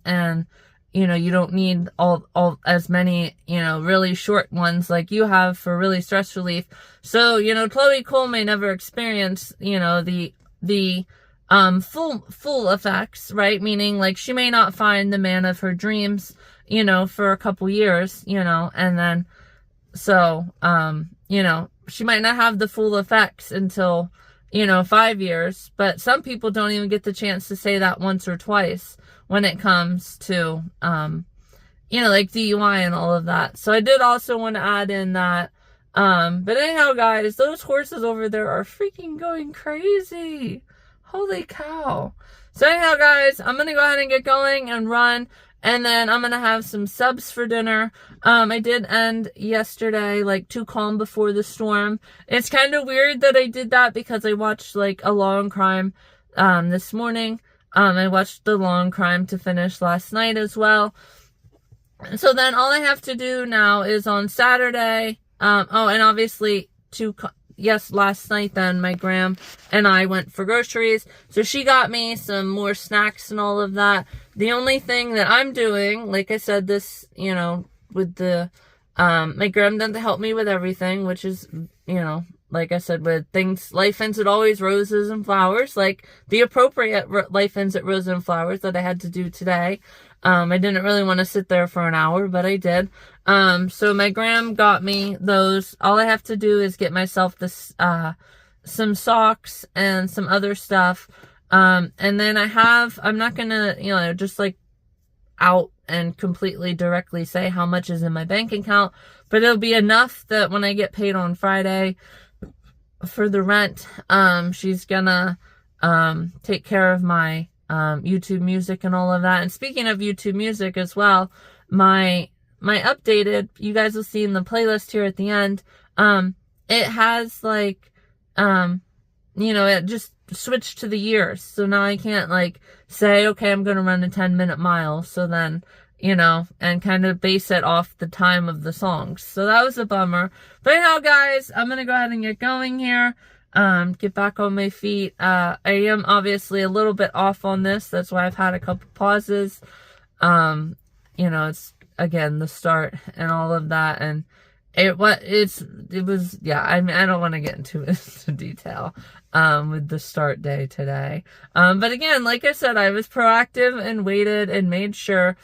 you know, you don't need all as many, you know, really short ones like you have for really stress relief. So, you know, Chloe Cole may never experience, you know, the full effects, right? Meaning, like, she may not find the man of her dreams, you know, for a couple years, you know, and then, so, you know, she might not have the full effects until, you know, 5 years, but some people don't even get the chance to say that once or twice when it comes to, you know, like DUI and all of that. So I did also want to add in that, but anyhow, guys, those horses over there are freaking going crazy. Holy cow. So anyhow, guys, I'm going to go ahead and get going and run. And then I'm going to have some subs for dinner. I did end yesterday, like, too calm before the storm. It's kind of weird that I did that because I watched, like, a Law and Crime, this morning. I watched The Law and Crime to finish last night as well. So then all I have to do now is on Saturday, and obviously last night then my Gram and I went for groceries. So she got me some more snacks and all of that. The only thing that I'm doing, like I said, this, you know, with the, my Gram doesn't help me with everything, which is, you know, like I said, with things, life ends at always roses and flowers, like the appropriate life ends at roses and flowers that I had to do today. I didn't really want to sit there for an hour, but I did. So my Gram got me those. All I have to do is get myself this, some socks and some other stuff. And then I'm not gonna, you know, just like out and completely directly say how much is in my bank account, but it'll be enough that when I get paid on Friday for the rent, she's gonna, take care of my, YouTube music and all of that. And speaking of YouTube music as well, my updated, you guys will see in the playlist here at the end, it has like, you know, it just switched to the years. So now I can't like say, okay, I'm going to run a 10-minute mile. So then, you know, and kind of base it off the time of the songs. So that was a bummer. But anyhow, guys, I'm going to go ahead and get going here. Get back on my feet. I am obviously a little bit off on this. That's why I've had a couple pauses. You know, it's again, the start and all of that. And it was, yeah, I mean, I don't want to get into detail, with the start day today. But again, like I said, I was proactive and waited and made sure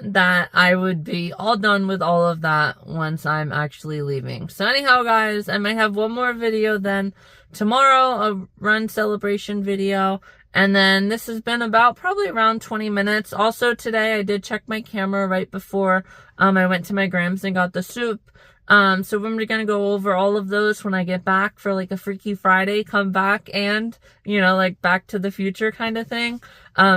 that I would be all done with all of that once I'm actually leaving. So anyhow, guys, I might have one more video then tomorrow, a run celebration video. And then this has been about probably around 20 minutes. Also today I did check my camera right before I went to my Grams and got the soup. So we're gonna go over all of those when I get back for like a Freaky Friday, come back and, you know, like Back to the Future kind of thing.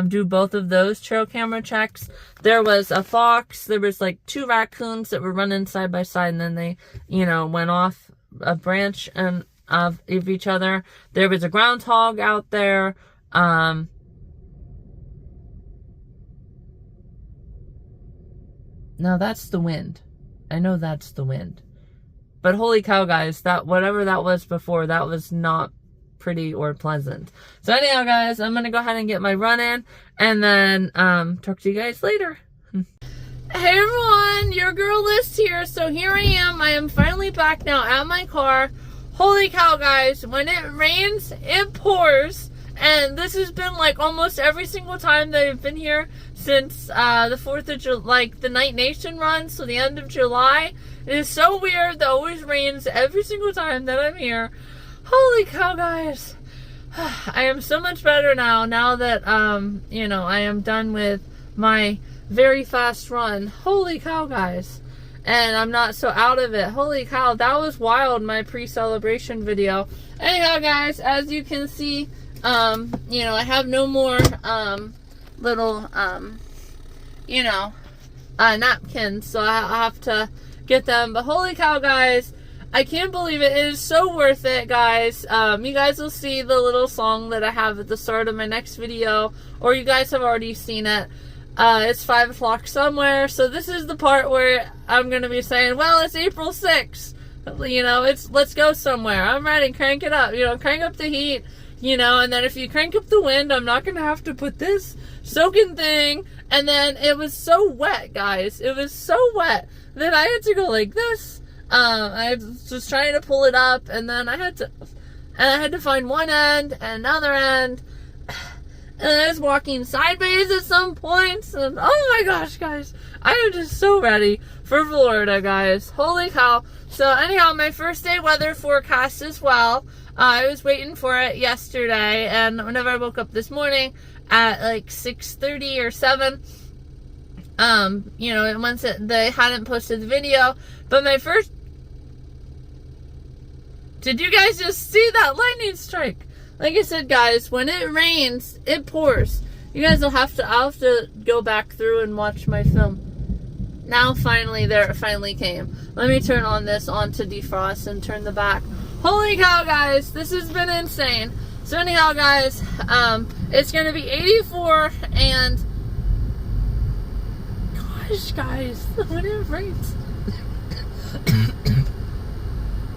Do both of those trail camera checks. There was a fox, there was like 2 raccoons that were running side by side, and then they, you know, went off a branch and of each other. There was a groundhog out there. Now that's the wind. I know that's the wind. But holy cow, guys, that whatever that was before, that was not pretty or pleasant. So anyhow, guys, I'm gonna go ahead and get my run in, and then talk to you guys later. Hey everyone, your girl Liz here. So here I am finally back now at my car. Holy cow, guys, when it rains, it pours. And this has been like almost every single time that I've been here since the 4th of July, like the Night Nation run, so the end of July. It is so weird that it always rains every single time that I'm here. Holy cow, guys. I am so much better now that, you know, I am done with my very fast run. Holy cow, guys. And I'm not so out of it. Holy cow, that was wild, my pre-celebration video. Anyhow, guys, as you can see, you know, I have no more, little, you know, napkins, so I have to get them. But holy cow, guys, I can't believe it. It is so worth it, guys. You guys will see the little song that I have at the start of my next video, or you guys have already seen it. It's 5 o'clock somewhere, so this is the part where I'm gonna be saying, well, it's April 6th. You know, let's go somewhere. I'm ready. Crank it up. You know, crank up the heat. You know, and then if you crank up the wind, I'm not going to have to put this soaking thing. And then it was so wet, guys. It was so wet that I had to go like this. I was trying to pull it up, and then I had to find one end and another end. And I was walking sideways at some points. And oh my gosh, guys, I am just so ready for Florida, guys. Holy cow. So anyhow, my first day weather forecast as well. I was waiting for it yesterday, and whenever I woke up this morning at like 6:30 or 7, you know, once they hadn't posted the video, but my first, did you guys just see that lightning strike? Like I said, guys, when it rains, it pours. You guys will I'll have to go back through and watch my film. Now finally, there it finally came. Let me turn on this onto defrost and turn the back. Holy cow, guys, this has been insane. So anyhow, guys, it's gonna be 84, and gosh, guys, when it rains,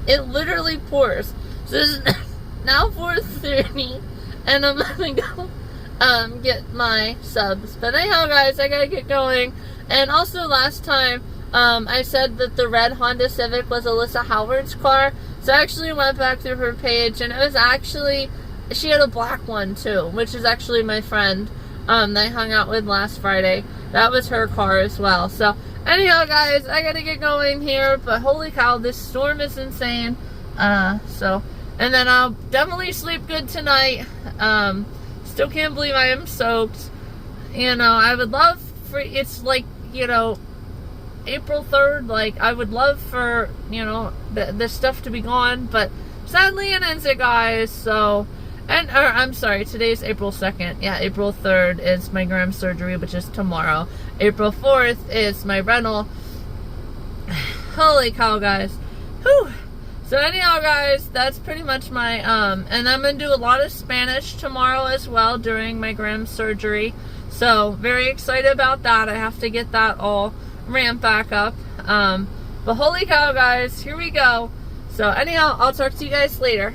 it literally pours. So this is now 4:30, and I'm gonna go get my subs. But anyhow, guys, I gotta get going. And also last time, I said that the red Honda Civic was Alyssa Howard's car. So I actually went back through her page, and it was actually, she had a black one too, which is actually my friend that I hung out with last Friday. That was her car as well. So anyhow, guys, I gotta get going here, but holy cow, this storm is insane. And then I'll definitely sleep good tonight. Still can't believe I am soaked. You know, I would love for, it's like, you know, April 3rd, like, I would love for, you know, this stuff to be gone, but sadly it ends it, guys. So, I'm sorry, today's April 2nd. Yeah, April 3rd is my Gram surgery, which is tomorrow. April 4th is my rental. Holy cow, guys. Whew. So anyhow, guys, that's pretty much my, and I'm going to do a lot of Spanish tomorrow as well during my Gram surgery. So, very excited about that. I have to get that all ramped back up. But holy cow, guys, here we go. So anyhow, I'll talk to you guys later.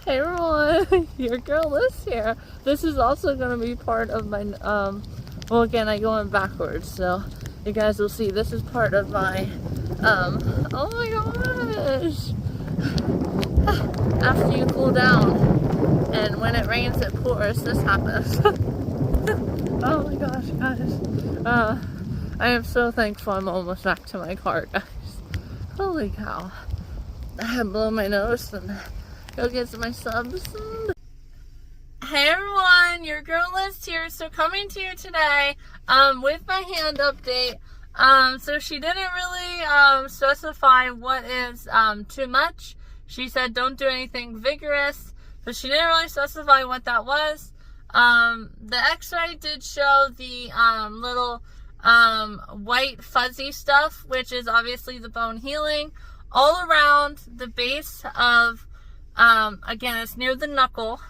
Hey everyone, your girl Liz here. This is also going to be part of my, well again, I go in backwards, so you guys will see this is part of my, oh my gosh. After you cool down, and when it rains it pours, this happens. Oh my gosh, guys. I am so thankful I'm almost back to my car, guys. Holy cow. I had to blow my nose and go get my subs. Hey everyone, your girl Liz here. So coming to you today with my hand update. So she didn't really specify what is too much. She said don't do anything vigorous, but she didn't really specify what that was. The x-ray did show the little white fuzzy stuff, which is obviously the bone healing all around the base of again, it's near the knuckle,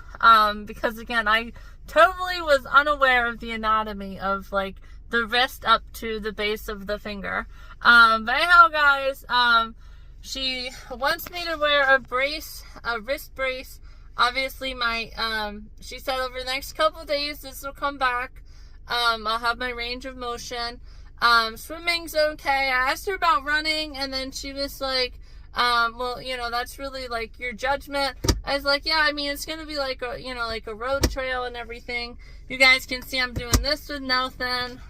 because again, I totally was unaware of the anatomy of like the wrist up to the base of the finger. But anyhow, guys, she wants me to wear a brace, a wrist brace. Obviously, she said over the next couple days, this will come back. I'll have my range of motion. Swimming's okay. I asked her about running, and then she was like, well, you know, that's really like your judgment. I was like, yeah, I mean, it's going to be like a, you know, like a road trail and everything. You guys can see I'm doing this with nothing.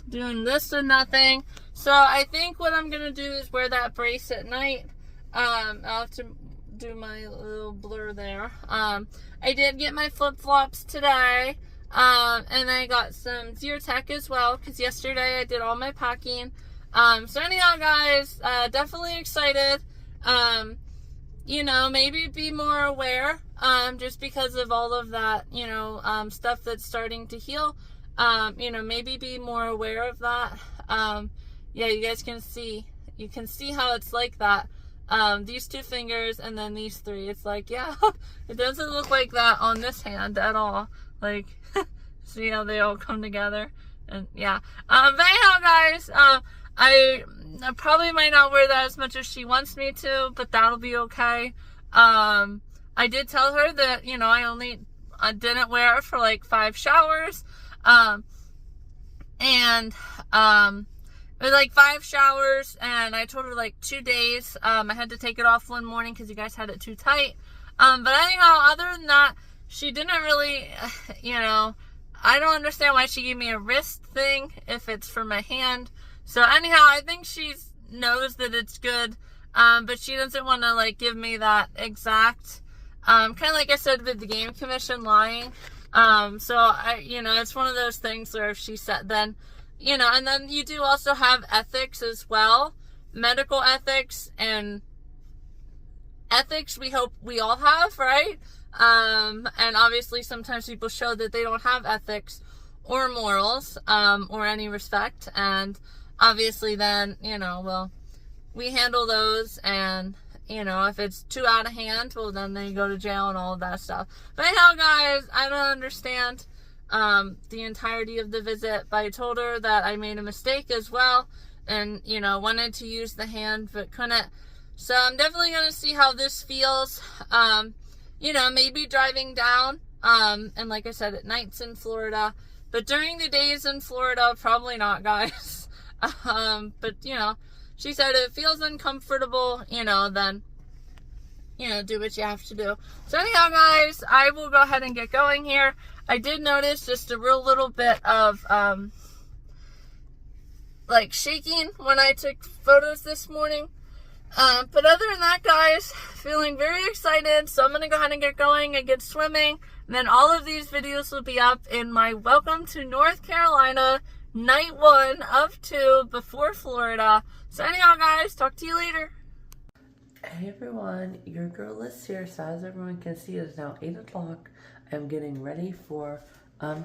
Doing this with nothing. So I think what I'm going to do is wear that brace at night. I'll have to do my little blur there. I did get my flip-flops today. And I got some Zyrtec as well, because yesterday I did all my packing. So anyhow, guys, definitely excited. You know, maybe be more aware, just because of all of that, you know, stuff that's starting to heal. You know, maybe be more aware of that. Yeah, you guys can see, how it's like that. These two fingers and then these three. It's like, yeah, it doesn't look like that on this hand at all. Like, see how they all come together? And yeah. But anyhow, guys, I probably might not wear that as much as she wants me to, but that'll be okay. I did tell her that, you know, I didn't wear it for like 5 showers. It was like 5 showers, and I told her like 2 days. I had to take it off one morning because you guys had it too tight. But anyhow, other than that, she didn't really, you know, I don't understand why she gave me a wrist thing if it's for my hand. So anyhow, I think she knows that it's good, but she doesn't want to like give me that exact, kind of like I said with the Game Commission lying. So I, you know, it's one of those things where if she said, then, you know, and then you do also have ethics as well, medical ethics, and ethics we hope we all have, right? And obviously sometimes people show that they don't have ethics or morals, or any respect, and obviously then, you know, well, we handle those, and, you know, if it's too out of hand, well, then they go to jail and all of that stuff. But anyhow, guys, I don't understand the entirety of the visit, but I told her that I made a mistake as well, and, you know, wanted to use the hand, but couldn't. So I'm definitely going to see how this feels. You know, maybe driving down, and like I said, at nights in Florida, but during the days in Florida, probably not, guys. But, you know, she said if it feels uncomfortable, you know, then, you know, do what you have to do. So anyhow, guys, I will go ahead and get going here. I did notice just a real little bit of, like, shaking when I took photos this morning. But other than that, guys, feeling very excited. So I'm going to go ahead and get going and get swimming. And then all of these videos will be up in my Welcome to North Carolina night 1 of 2 before Florida. So anyhow, guys, talk to you later. Hey everyone, your girl Liz here. So as everyone can see, it is now 8 o'clock. I'm getting ready for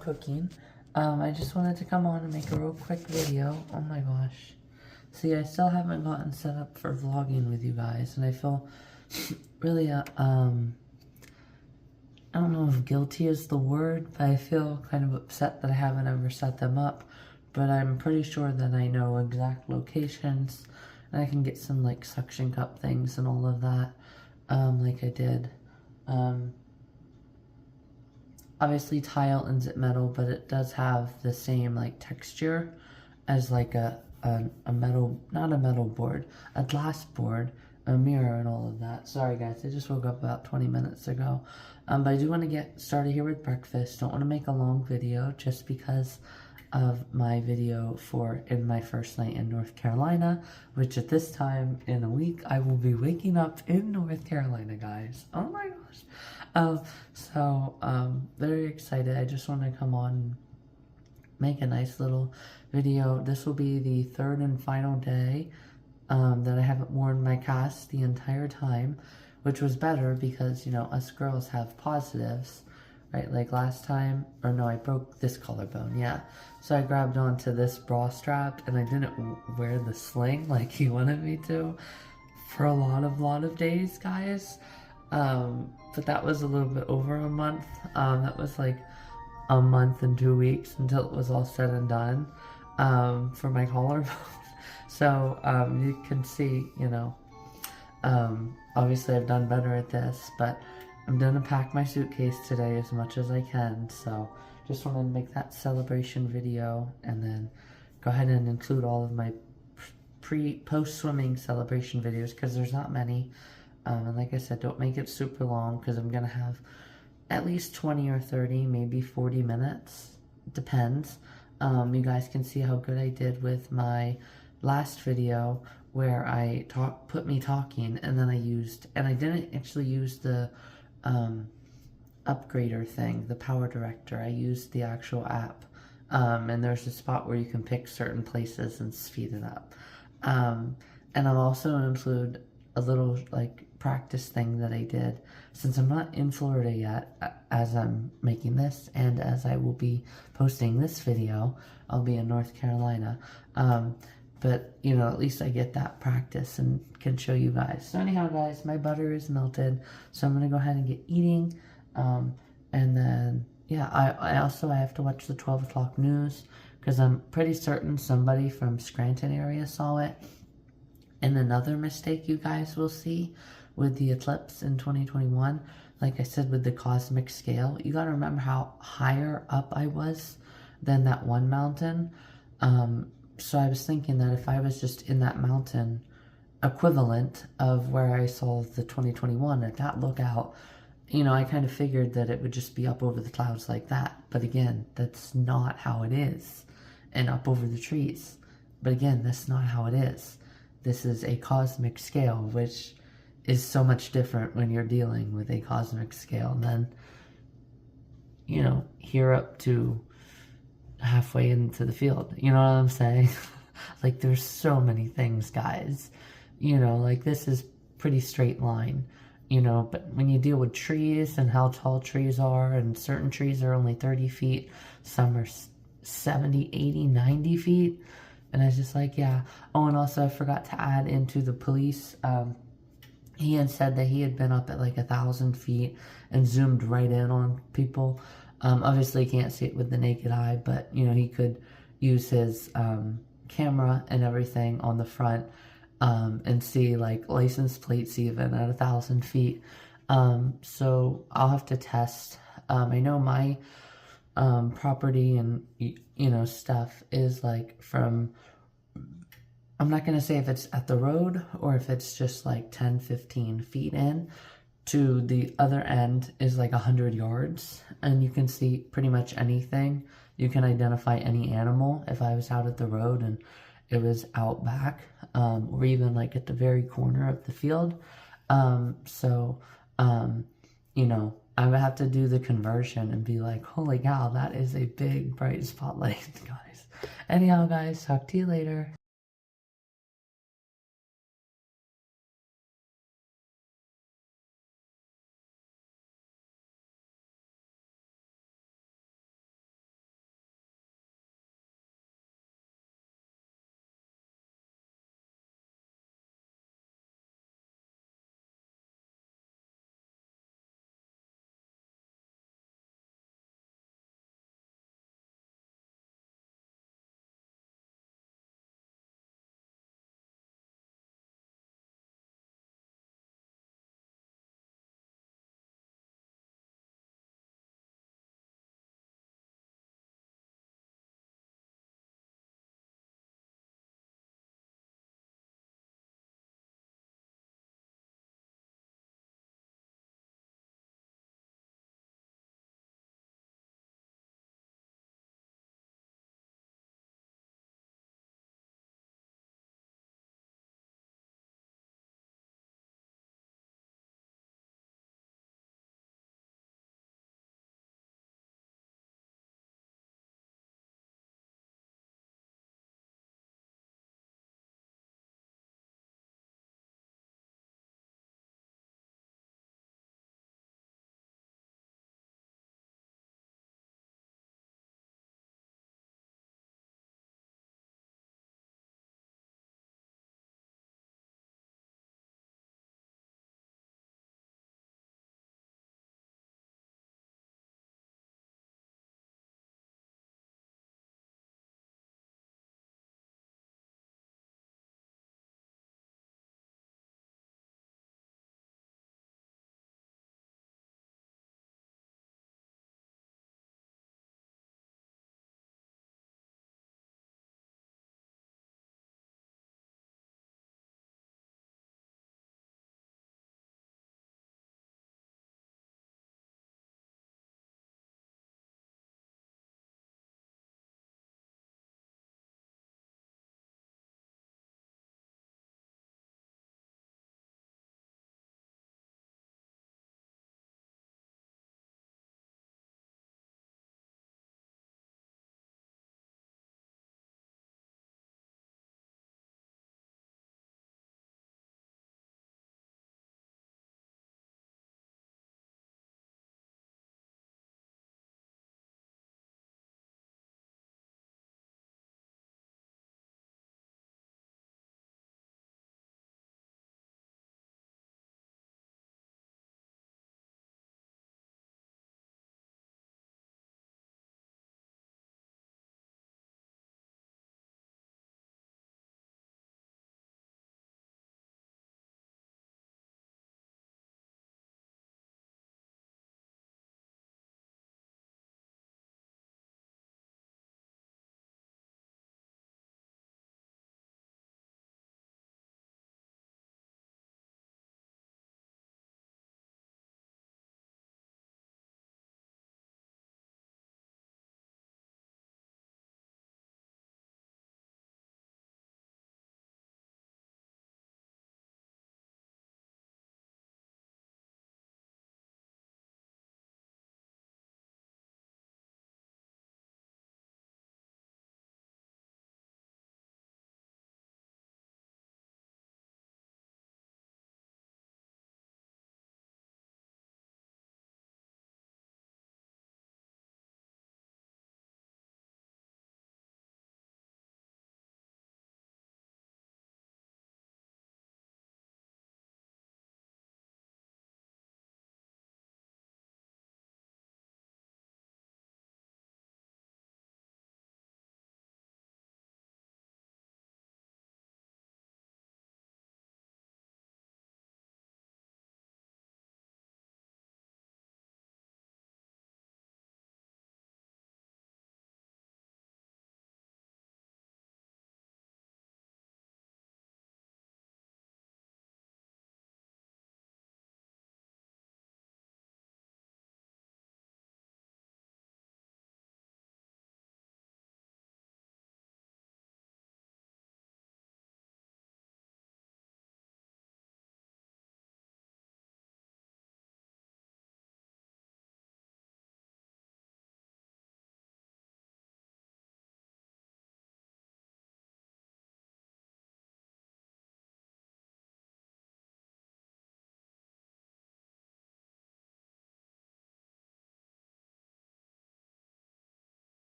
cooking. I just wanted to come on and make a real quick video. Oh my gosh. See, I still haven't gotten set up for vlogging with you guys, and I feel really, I don't know if guilty is the word, but I feel kind of upset that I haven't ever set them up. But I'm pretty sure that I know exact locations, and I can get some like suction cup things and all of that, like I did. Obviously tile and zip metal, but it does have the same like texture as like a metal, not a metal board, a glass board, a mirror and all of that. Sorry guys, I just woke up about 20 minutes ago. But I do want to get started here with breakfast. Don't want to make a long video just because of my video for in my first night in North Carolina, which at this time in a week I will be waking up in North Carolina, guys. Oh my gosh. Very excited. I just want to come on and make a nice little video. This will be the third and final day that I haven't worn my cast the entire time, which was better because, you know, us girls have positives, right? Like last time, or no, I broke this collarbone, yeah. So I grabbed onto this bra strap and I didn't wear the sling like he wanted me to for a lot of days, guys. But that was a little bit over a month. That was like a month and 2 weeks until it was all said and done for my collarbone. So you can see, you know, obviously I've done better at this, but I'm gonna pack my suitcase today as much as I can. So just wanted to make that celebration video and then go ahead and include all of my post swimming celebration videos because there's not many. And like I said, don't make it super long because I'm gonna have at least 20 or 30, maybe 40 minutes. Depends. You guys can see how good I did with my last video where I put me talking, and then I didn't actually use the upgrader thing, the Power Director. I used the actual app, and there's a spot where you can pick certain places and speed it up. And I'll also include a little like practice thing that I did since I'm not in Florida yet as I'm making this, and as I will be posting this video, I'll be in North Carolina. But, you know, at least I get that practice and can show you guys. So anyhow, guys, my butter is melted. So I'm going to go ahead and get eating. And then, yeah, I also have to watch the 12 o'clock news because I'm pretty certain somebody from Scranton area saw it. And another mistake you guys will see with the eclipse in 2021, like I said, with the cosmic scale, you got to remember how higher up I was than that one mountain. So I was thinking that if I was just in that mountain equivalent of where I saw the 2021 at that lookout, you know, I kind of figured that it would just be up over the clouds like that. But again, that's not how it is. And up over the trees. But again, that's not how it is. This is a cosmic scale, which is so much different when you're dealing with a cosmic scale than, you know, here up to halfway into the field. You know what I'm saying? Like, there's so many things, guys. You know, like, this is pretty straight line, you know, but when you deal with trees and how tall trees are, and certain trees are only 30 feet, some are 70, 80, 90 feet, and I was just like, yeah. Oh, and also I forgot to add into the police, he had said that he had been up at like 1,000 feet and zoomed right in on people. Obviously, you can't see it with the naked eye, but, you know, he could use his camera and everything on the front and see, like, license plates even at 1,000 feet. So I'll have to test. I know my property and, you know, stuff is, like, from, I'm not going to say if it's at the road or if it's just, like, 10, 15 feet in. To the other end is like 100 yards, and you can see pretty much anything. You can identify any animal if I was out at the road and it was out back, or even like at the very corner of the field. You know, I would have to do the conversion and be like, holy cow, that is a big bright spotlight, guys. Anyhow, guys, talk to you later.